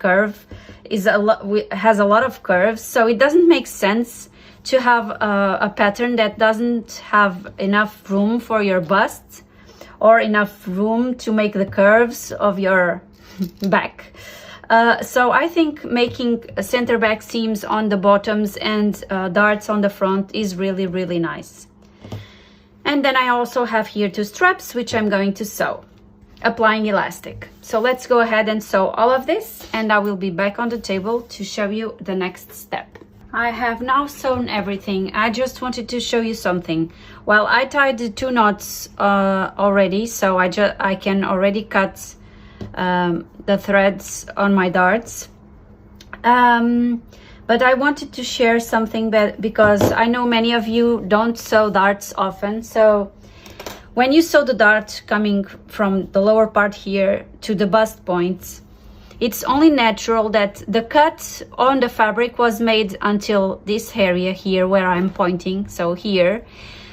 has a lot of curves, so it doesn't make sense to have a pattern that doesn't have enough room for your bust or enough room to make the curves of your back. So I think making center back seams on the bottoms and darts on the front is really, really nice. And then I also have here 2 straps, which I'm going to sew, applying elastic. So let's go ahead and sew all of this, and I will be back on the table to show you the next step. I have now sewn everything. I just wanted to show you something. Well, I tied the 2 knots already, so I can already cut the threads on my darts. But I wanted to share something because I know many of you don't sew darts often. So when you sew the dart coming from the lower part here to the bust points, it's only natural that the cut on the fabric was made until this area here where I'm pointing, so here.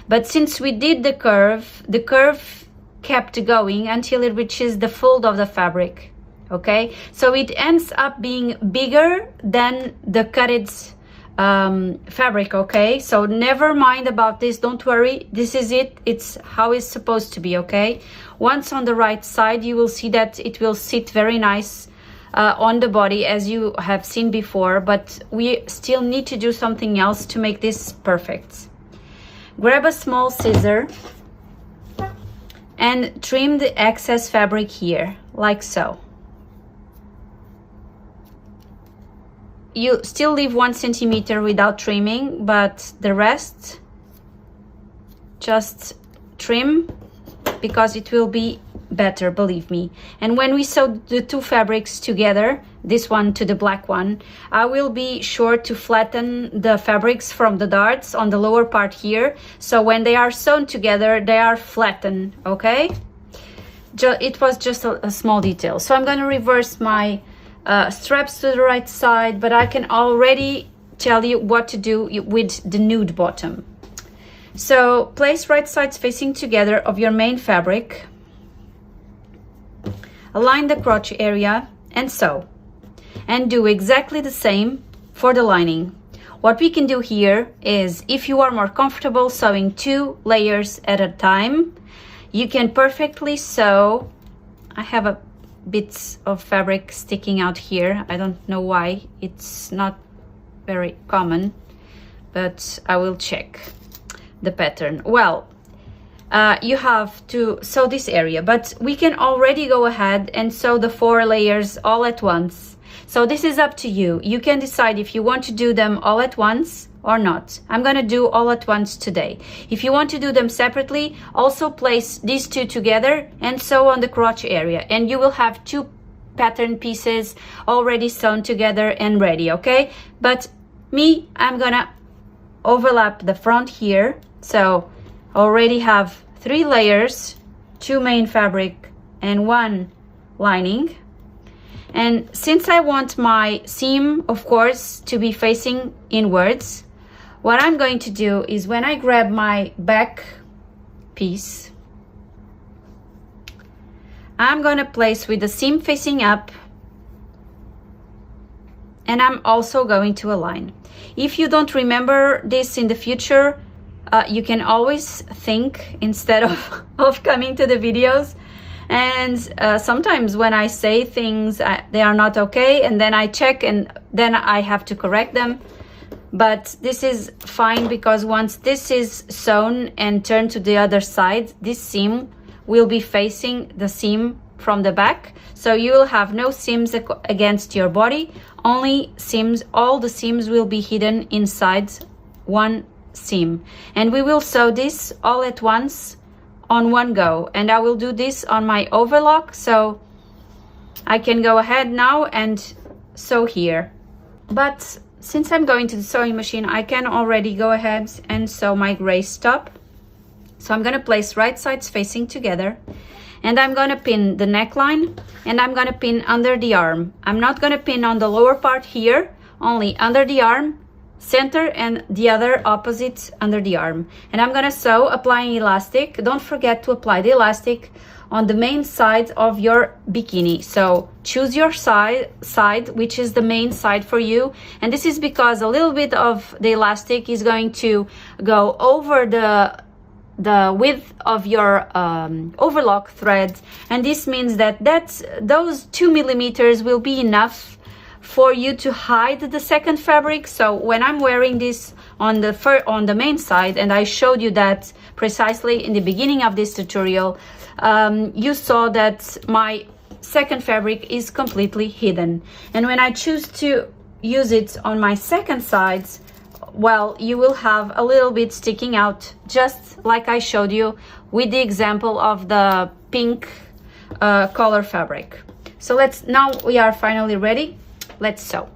But since we did the curve kept going until it reaches the fold of the fabric. Okay, so it ends up being bigger than the cutted fabric. Okay, so never mind about this, don't worry, this is it, it's how it's supposed to be. Okay, once on the right side, you will see that it will sit very nice on the body, as you have seen before, but we still need to do something else to make this perfect. Grab a small scissor and trim the excess fabric here, like so. You still leave 1 centimeter without trimming, but the rest just trim, because it will be better, believe me. And when we sew the 2 fabrics together, this one to the black one, I will be sure to flatten the fabrics from the darts on the lower part here, so when they are sewn together they are flattened. Okay, it was just a small detail. So I'm going to reverse my straps to the right side, but I can already tell you what to do with the nude bottom. So place right sides facing together of your main fabric, align the crotch area and sew, and do exactly the same for the lining. What we can do here is, if you are more comfortable sewing 2 layers at a time, you can perfectly sew. I have a bits of fabric sticking out here. I don't know why, it's not very common, but I will check the pattern. Well, you have to sew this area, but we can already go ahead and sew the 4 layers all at once. So this is up to you. You can decide if you want to do them all at once or not. I'm going to do all at once today. If you want to do them separately, also place these two together and sew on the crotch area, and you will have 2 pattern pieces already sewn together and ready, okay? But me, I'm gonna overlap the front here, so already have 3 layers, 2 main fabric and 1 lining. And since I want my seam, of course, to be facing inwards, what I'm going to do is when I grab my back piece, I'm going to place with the seam facing up, and I'm also going to align. If you don't remember this in the future, you can always think instead of coming to the videos. And sometimes when I say things, they are not okay, and then I check and then I have to correct them. But this is fine, because once this is sewn and turned to the other side, this seam will be facing the seam from the back. So you will have no seams against your body, only seams. All the seams will be hidden inside one seam. And we will sew this all at once on one go, and I will do this on my overlock, so I can go ahead now and sew here. But since I'm going to the sewing machine, I can already go ahead and sew my gray top. So I'm going to place right sides facing together, and I'm going to pin the neckline, and I'm going to pin under the arm. I'm not going to pin on the lower part here, only under the arm, center, and the other opposite under the arm. And I'm going to sew applying elastic. Don't forget to apply the elastic on the main side of your bikini. So choose your side which is the main side for you, and this is because a little bit of the elastic is going to go over the width of your overlock thread, and this means that those 2 millimeters will be enough for you to hide the second fabric. So when I'm wearing this on the main side, and I showed you that precisely in the beginning of this tutorial, you saw that my second fabric is completely hidden. And when I choose to use it on my second sides, well, you will have a little bit sticking out, just like I showed you with the example of the pink color fabric. So now we are finally ready. Let's sew.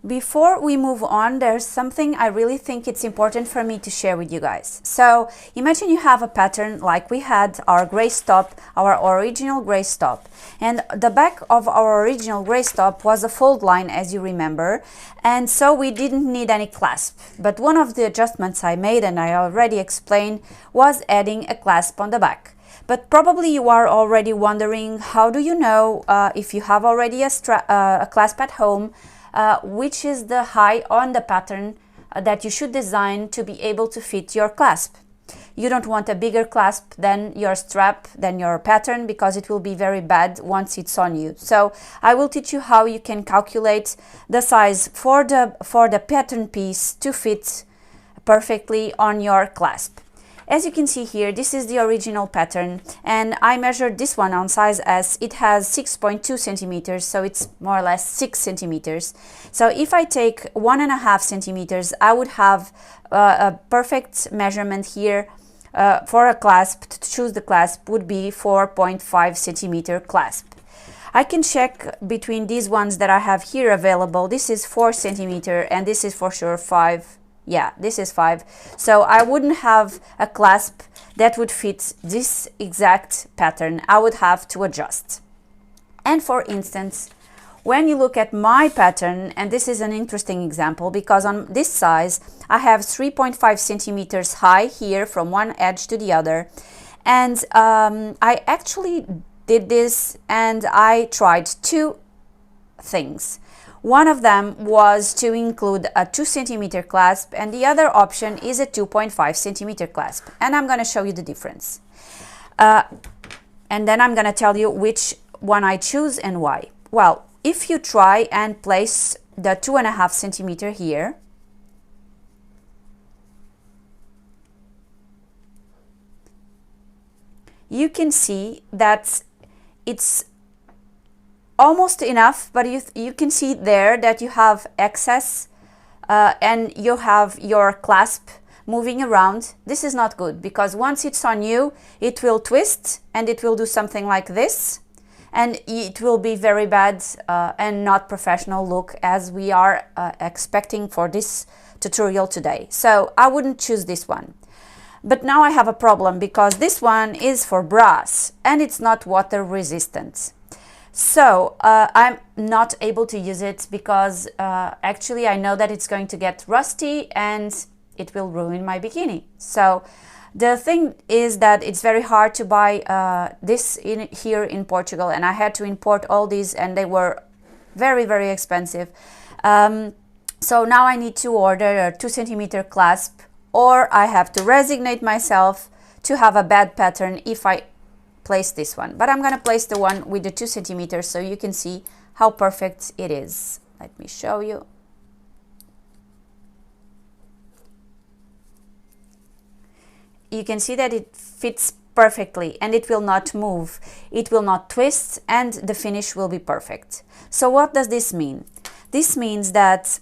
Before we move on, there's something I really think it's important for me to share with you guys. So imagine you have a pattern like we had our gray top, our original gray top, and the back of our original gray top was a fold line, as you remember, and so we didn't need any clasp. But one of the adjustments I made, and I already explained, was adding a clasp on the back. But probably you are already wondering, how do you know if you have already a clasp at home, which is the height on the pattern that you should design to be able to fit your clasp. You don't want a bigger clasp than your strap, than your pattern, because it will be very bad once it's on you. So I will teach you how you can calculate the size for the pattern piece to fit perfectly on your clasp. As you can see here, this is the original pattern, and I measured this one on size S. It has 6.2 centimeters, so it's more or less 6 centimeters. So if I take 1.5 centimeters, I would have a perfect measurement here for a clasp. To choose the clasp would be 4.5 centimeter clasp. I can check between these ones that I have here available. This is 4 centimeter, and this is for sure 5. Yeah, this is 5. So I wouldn't have a clasp that would fit this exact pattern. I would have to adjust. And for instance, when you look at my pattern, and this is an interesting example because on this size I have 3.5 centimeters high here from one edge to the other, and I actually did this and I tried 2 things. One of them was to include a 2 centimeter clasp, and the other option is a 2.5 centimeter clasp. And I'm going to show you the difference. And then I'm going to tell you which one I choose and why. Well, if you try and place the 2.5 centimeter here, you can see that it's almost enough, but you can see there that you have excess and you have your clasp moving around. This is not good, because once it's on you, it will twist and it will do something like this, and it will be very bad and not professional look as we are expecting for this tutorial today. So I wouldn't choose this one. But now I have a problem, because this one is for brass and it's not water resistant. So I'm not able to use it because actually I know that it's going to get rusty and it will ruin my bikini. So the thing is that it's very hard to buy this here in Portugal, and I had to import all these and they were very, very expensive. So now I need to order a 2 centimeter clasp, or I have to resignate myself to have a bad pattern if I place this one. But I'm going to place the one with the 2 centimeters so you can see how perfect it is. Let me show you. You can see that it fits perfectly and it will not move, it will not twist, and the finish will be perfect. So what does this mean? This means that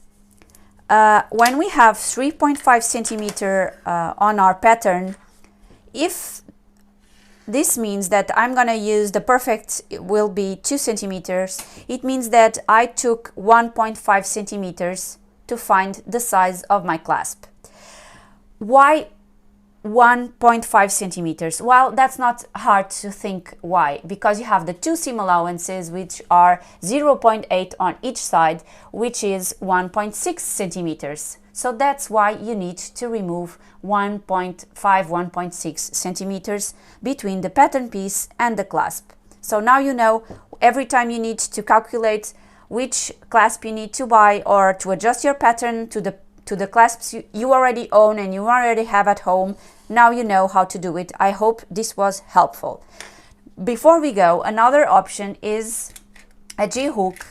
when we have 3.5 centimeter on our pattern, if this means that I'm going to use the perfect will be 2 centimeters, it means that I took 1.5 centimeters to find the size of my clasp. Why 1.5 centimeters? Well, that's not hard to think why, because you have the two seam allowances, which are 0.8 on each side, which is 1.6 centimeters. So that's why you need to remove 1.5, 1.6 centimeters between the pattern piece and the clasp. So now you know, every time you need to calculate which clasp you need to buy or to adjust your pattern to the clasps you already own and you already have at home, now you know how to do it. I hope this was helpful. Before we go, another option is a G-hook.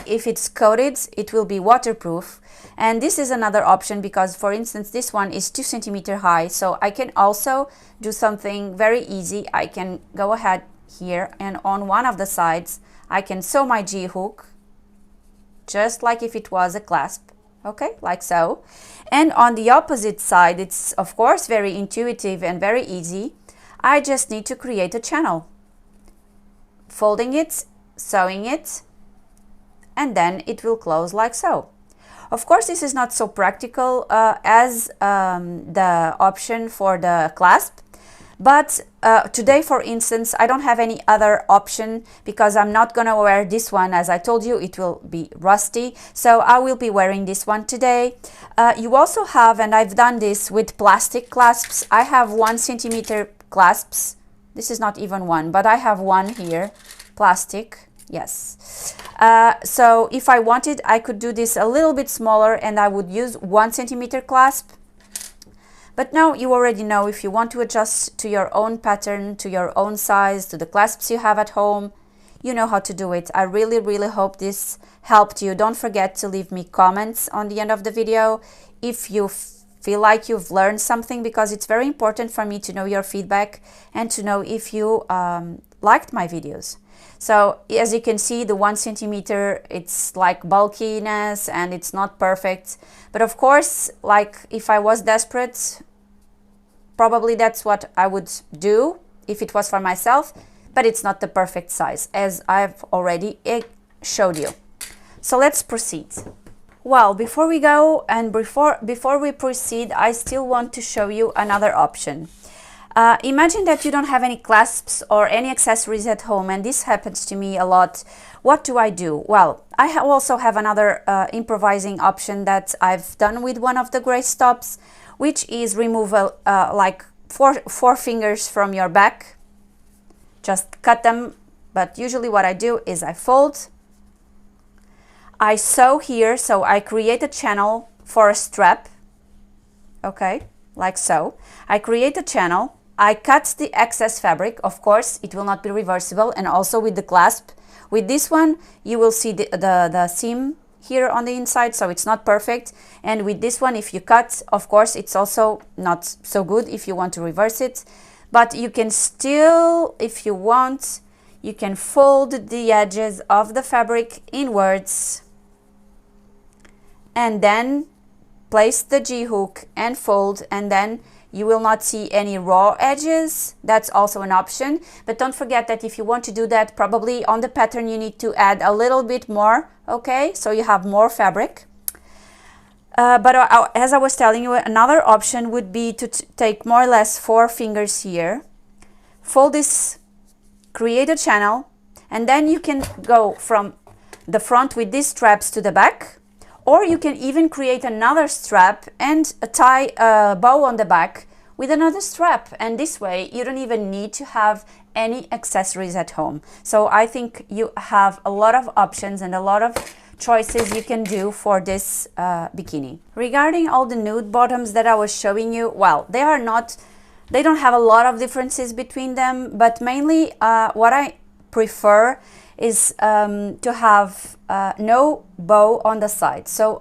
If it's coated, it will be waterproof. And this is another option because, for instance, this one is 2 centimeter high. So I can also do something very easy. I can go ahead here and on one of the sides, I can sew my G-hook just like if it was a clasp. Okay, like so. And on the opposite side, it's of course very intuitive and very easy. I just need to create a channel, folding it, sewing it, and then it will close like so. Of course, this is not so practical as the option for the clasp, but today, for instance, I don't have any other option because I'm not gonna wear this one. As I told you, it will be rusty, so I will be wearing this one today. You also have, and I've done this with plastic clasps, I have 1 centimeter clasps. This is not even one, but I have one here, plastic, yes. So if I wanted, I could do this a little bit smaller and I would use 1 centimeter clasp. But now you already know, if you want to adjust to your own pattern, to your own size, to the clasps you have at home, you know how to do it. I really, really hope this helped you. Don't forget to leave me comments on the end of the video if you feel like you've learned something, because it's very important for me to know your feedback and to know if you liked my videos. So as you can see, the 1 centimeter, it's like bulkiness and it's not perfect. But of course, like if I was desperate, probably that's what I would do if it was for myself, but it's not the perfect size, as I've already showed you. So let's proceed. Well, before we go and before we proceed, I still want to show you another option. Imagine that you don't have any clasps or any accessories at home, and this happens to me a lot. What do I do? Well, I also have another improvising option that I've done with one of the Grace tops, which is remove like four fingers from your back. Just cut them, but usually what I do is I fold, I sew here, so I create a channel for a strap, okay, like so. I create a channel, I cut the excess fabric, of course it will not be reversible, and also with the clasp. With this one you will see the seam here on the inside, so it's not perfect, and with this one if you cut, of course it's also not so good if you want to reverse it, but you can still, if you want, you can fold the edges of the fabric inwards and then place the G-hook and fold, and then you will not see any raw edges. That's also an option, but don't forget that if you want to do that, probably on the pattern you need to add a little bit more, okay, so you have more fabric. But as I was telling you, another option would be to take more or less 4 fingers here, fold this, create a channel, and then you can go from the front with these straps to the back, or you can even create another strap and tie a bow on the back with another strap, and this way you don't even need to have any accessories at home. So I think you have a lot of options and a lot of choices you can do for this bikini. Regarding all the nude bottoms that I was showing you, well, they don't have a lot of differences between them, but mainly what I prefer is to have no bow on the side. So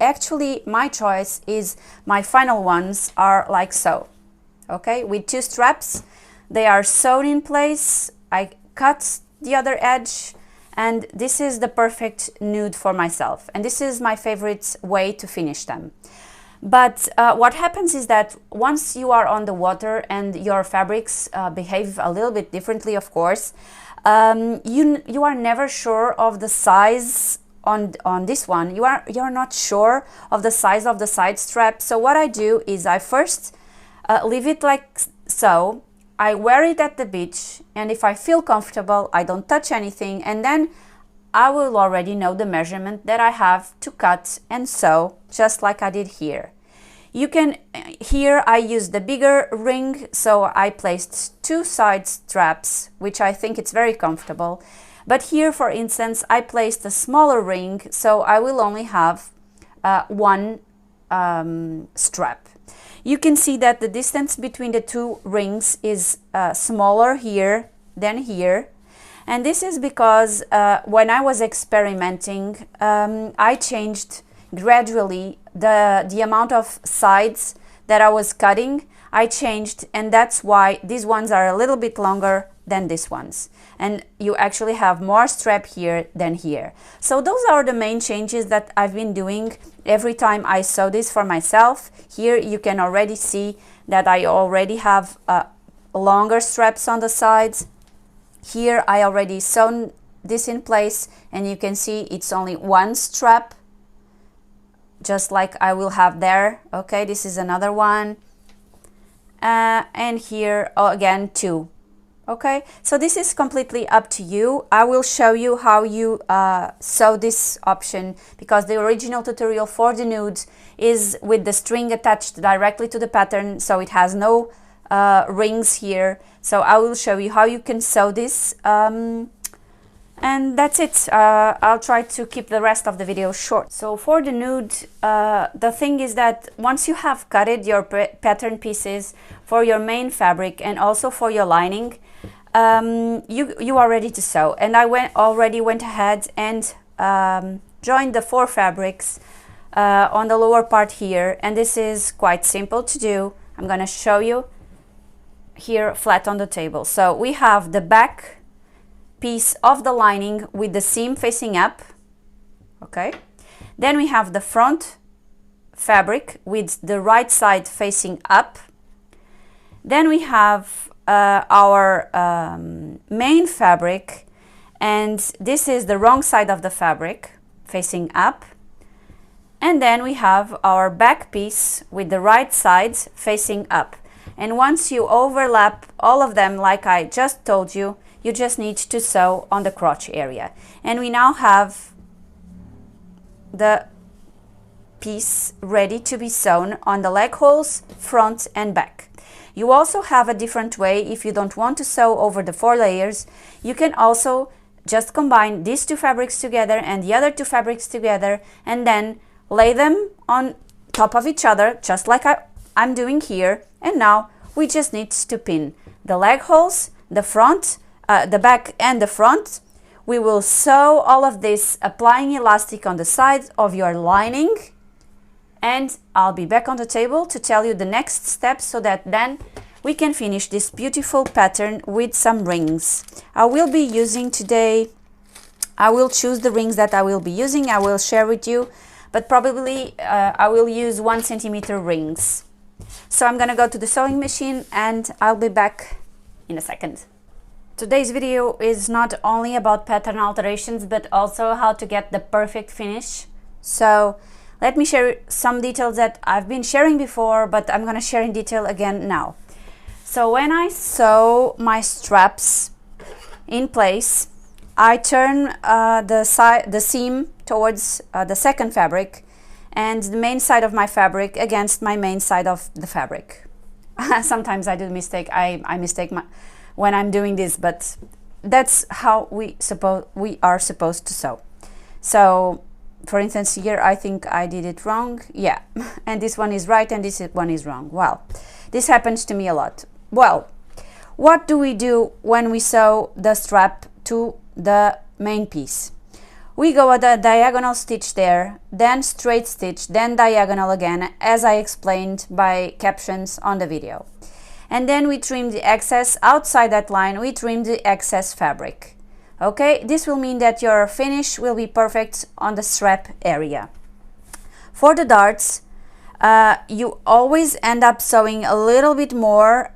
actually my choice is, my final ones are like so, okay, with 2 straps. They are sewn in place, I cut the other edge, and this is the perfect nude for myself, and this is my favorite way to finish them. But what happens is that once you are on the water and your fabrics behave a little bit differently, of course, you are never sure of the size on this one. You're not sure of the size of the side strap. So what I do is I first leave it like so. I wear it at the beach, and if I feel comfortable, I don't touch anything, and then I will already know the measurement that I have to cut and sew, just like I did here. You can, here I used the bigger ring, so I placed 2 side straps, which I think it's very comfortable. But here, for instance, I placed a smaller ring, so I will only have 1 strap. You can see that the distance between the 2 rings is smaller here than here. And this is because when I was experimenting, I changed gradually the amount of sides that I was cutting. I changed, and that's why these ones are a little bit longer than these ones. And you actually have more strap here than here. So those are the main changes that I've been doing every time I sew this for myself. Here you can already see that I already have longer straps on the sides. Here I already sewn this in place, and you can see it's only 1 strap, just like I will have there. Okay, this is another one, and here again 2. Okay, so this is completely up to you. I will show you how you sew this option, because the original tutorial for the nudes is with the string attached directly to the pattern, so it has no rings here. So I will show you how you can sew this, and that's it. I'll try to keep the rest of the video short. So for the nude, the thing is that once you have cutted your pattern pieces for your main fabric and also for your lining, you are ready to sew. And I already went ahead and joined the 4 fabrics on the lower part here, and this is quite simple to do. I'm gonna show you here flat on the table. So we have the back piece of the lining with the seam facing up, okay, then we have the front fabric with the right side facing up, then we have our main fabric, and this is the wrong side of the fabric facing up, and then we have our back piece with the right side facing up. And once you overlap all of them, like I just told you, you just need to sew on the crotch area. And we now have the piece ready to be sewn on the leg holes, front and back. You also have a different way. If you don't want to sew over the 4 layers, you can also just combine these two fabrics together and the other two fabrics together, and then lay them on top of each other, just like I'm doing here. And now we just need to pin the leg holes, the front, the back and the front. We will sew all of this, applying elastic on the side of your lining, and I'll be back on the table to tell you the next steps, so that then we can finish this beautiful pattern with some rings. I will be using today, I will choose the rings that I will be using, I will share with you, but probably I will use 1 centimeter rings. So I'm gonna go to the sewing machine and I'll be back in a second. Today's video is not only about pattern alterations, but also how to get the perfect finish. So let me share some details that I've been sharing before, but I'm gonna share in detail again now. So when I sew my straps in place, I turn the seam towards the second fabric and the main side of my fabric against my main side of the fabric. Sometimes I do mistake, I mistake when I'm doing this, but that's how we are supposed to sew. So for instance, here I think I did it wrong, yeah, and this one is right and this one is wrong. Well, this happens to me a lot. Well, what do we do when we sew the strap to the main piece? We go at a diagonal stitch there, then straight stitch, then diagonal again, as I explained by captions on the video. And then we trim the excess. Outside that line, we trim the excess fabric. Okay, this will mean that your finish will be perfect on the strap area. For the darts, you always end up sewing a little bit more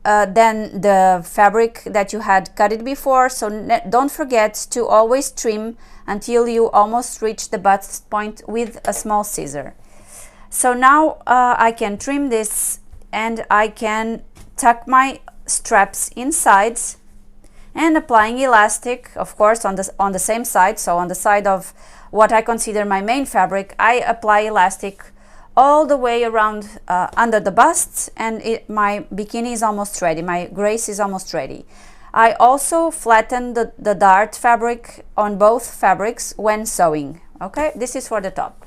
than the fabric that you had cut it before, so don't forget to always trim until you almost reach the butt point with a small scissor. So now I can trim this and I can tuck my straps inside and applying elastic, of course, on the same side. So on the side of what I consider my main fabric, I apply elastic all the way around under the bust, and my bikini is almost ready, my grace is almost ready. I also flatten the dart fabric on both fabrics when sewing. Okay, this is for the top.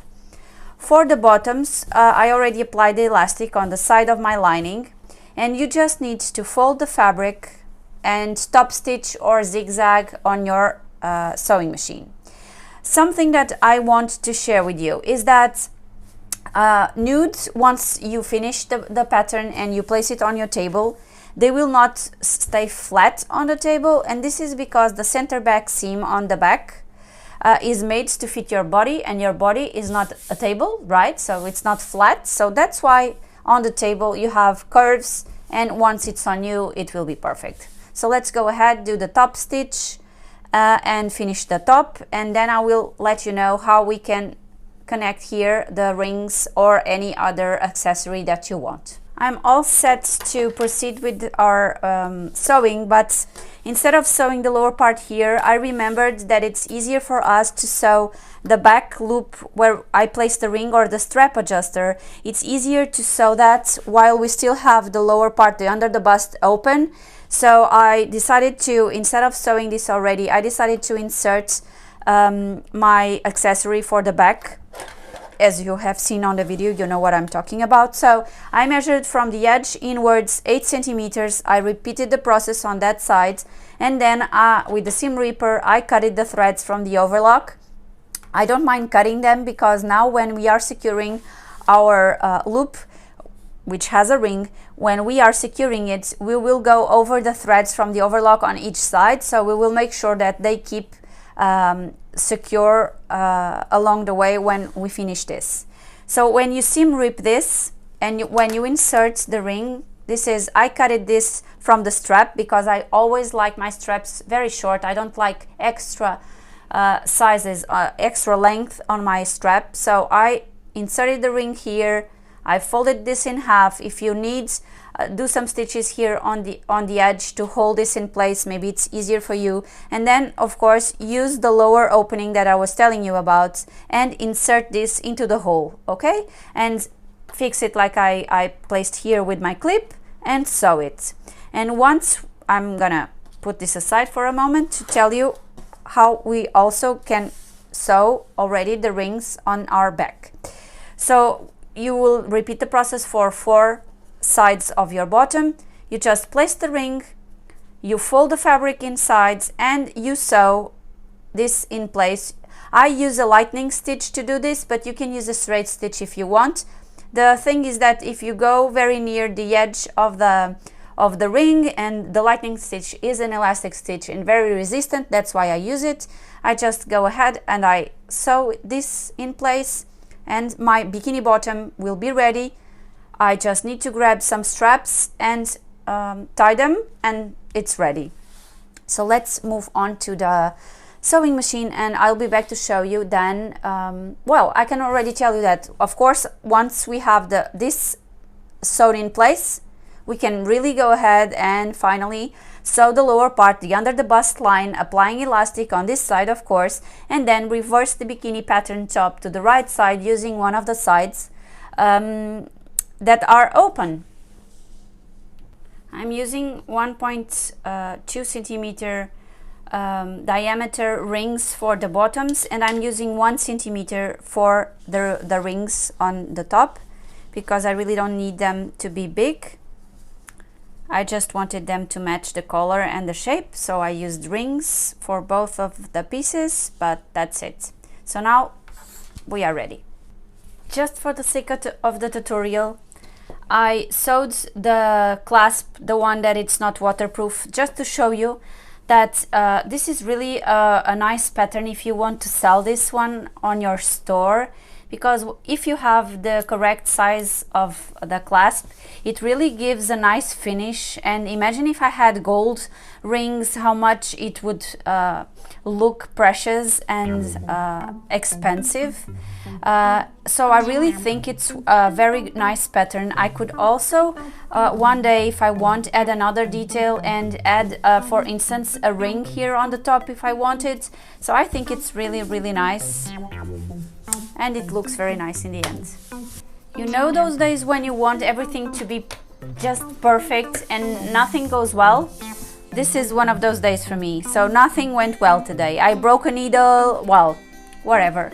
For the bottoms, I already applied the elastic on the side of my lining, and you just need to fold the fabric and top stitch or zigzag on your sewing machine. Something that I want to share with you is that nudes, once you finish the pattern and you place it on your table, they will not stay flat on the table, and this is because the center back seam on the back is made to fit your body, and your body is not a table, right? So it's not flat, so that's why on the table you have curves, and once it's on you it will be perfect. So let's go ahead, do the top stitch and finish the top, and then I will let you know how we can connect here the rings or any other accessory that you want. I'm all set to proceed with our sewing, but instead of sewing the lower part here, I remembered that it's easier for us to sew the back loop where I place the ring or the strap adjuster. It's easier to sew that while we still have the lower part, the under the bust, open. So I decided to, instead of sewing this already, I decided to insert my accessory for the back. As you have seen on the video, you know what I'm talking about. So I measured from the edge inwards 8 centimeters. I repeated the process on that side, and then with the seam ripper I cutted the threads from the overlock. I don't mind cutting them because now when we are securing our loop, which has a ring, when we are securing it, we will go over the threads from the overlock on each side, so we will make sure that they keep secure along the way when we finish this. So when you seam rip this and when you insert the ring, this is, I cutted this from the strap because I always like my straps very short. I don't like extra sizes, extra length on my strap. So I inserted the ring here, I folded this in half. If you need do some stitches here on the edge to hold this in place, maybe it's easier for you, and then of course use the lower opening that I was telling you about and insert this into the hole, okay, and fix it like I placed here with my clip and sew it. And once, I'm gonna put this aside for a moment to tell you how we also can sew already the rings on our back. So you will repeat the process for 4 sides of your bottom. You just place the ring, you fold the fabric inside, and you sew this in place. I use a lightning stitch to do this, but you can use a straight stitch if you want. The thing is that if you go very near the edge of the ring, and the lightning stitch is an elastic stitch and very resistant, that's why I use it. I just go ahead and I sew this in place, and my bikini bottom will be ready. I just need to grab some straps and tie them, and it's ready. So let's move on to the sewing machine, and I'll be back to show you then. Well, I can already tell you that, of course, once we have this sewed in place, we can really go ahead and finally sew the lower part, the under the bust line, applying elastic on this side, of course, and then reverse the bikini pattern top to the right side using one of the sides that are open. I'm using 1.2 centimeter diameter rings for the bottoms, and I'm using 1 centimeter for the rings on the top, because I really don't need them to be big. I just wanted them to match the color and the shape, so I used rings for both of the pieces, but that's it. So now we are ready. Just for the sake of the tutorial, I sewed the clasp, the one that it's not waterproof, just to show you that this is really a nice pattern if you want to sell this one on your store, because if you have the correct size of the clasp, it really gives a nice finish. And imagine if I had gold rings, how much it would look precious and expensive. So I really think it's a very nice pattern. I could also one day, if I want, add another detail and add for instance a ring here on the top if I wanted. So I think it's really, really nice, and it looks very nice in the end. You know those days when you want everything to be just perfect and nothing goes well? This is one of those days for me. So nothing went well today. I broke a needle, well, whatever.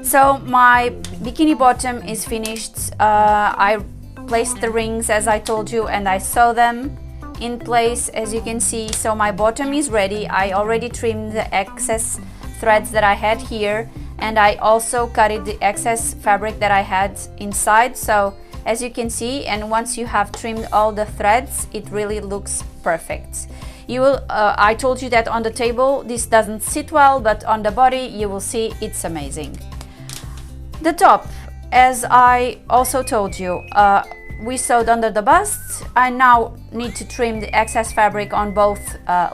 So my bikini bottom is finished. I placed the rings as I told you, and I sew them in place, as you can see. So my bottom is ready. I already trimmed the excess threads that I had here, and I also cutted the excess fabric that I had inside. So as you can see, and once you have trimmed all the threads, it really looks perfect. You will I told you that on the table this doesn't sit well, but on the body you will see it's amazing. The top, as I also told you, we sewed under the bust. I now need to trim the excess fabric on both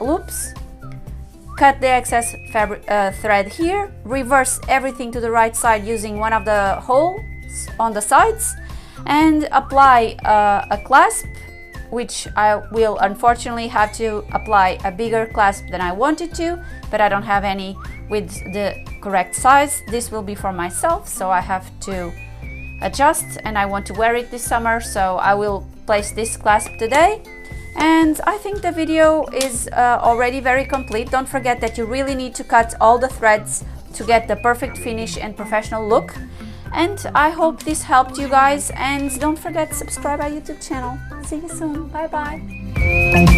loops. Cut the excess fabric thread here, reverse everything to the right side using one of the holes on the sides, and apply a clasp, which I will unfortunately have to apply a bigger clasp than I wanted to, but I don't have any with the correct size. This will be for myself, so I have to adjust, and I want to wear it this summer, so I will place this clasp today. And I think the video is already very complete. Don't forget that you really need to cut all the threads to get the perfect finish and professional look. And I hope this helped you guys, and don't forget to subscribe our YouTube channel. See you soon. Bye bye.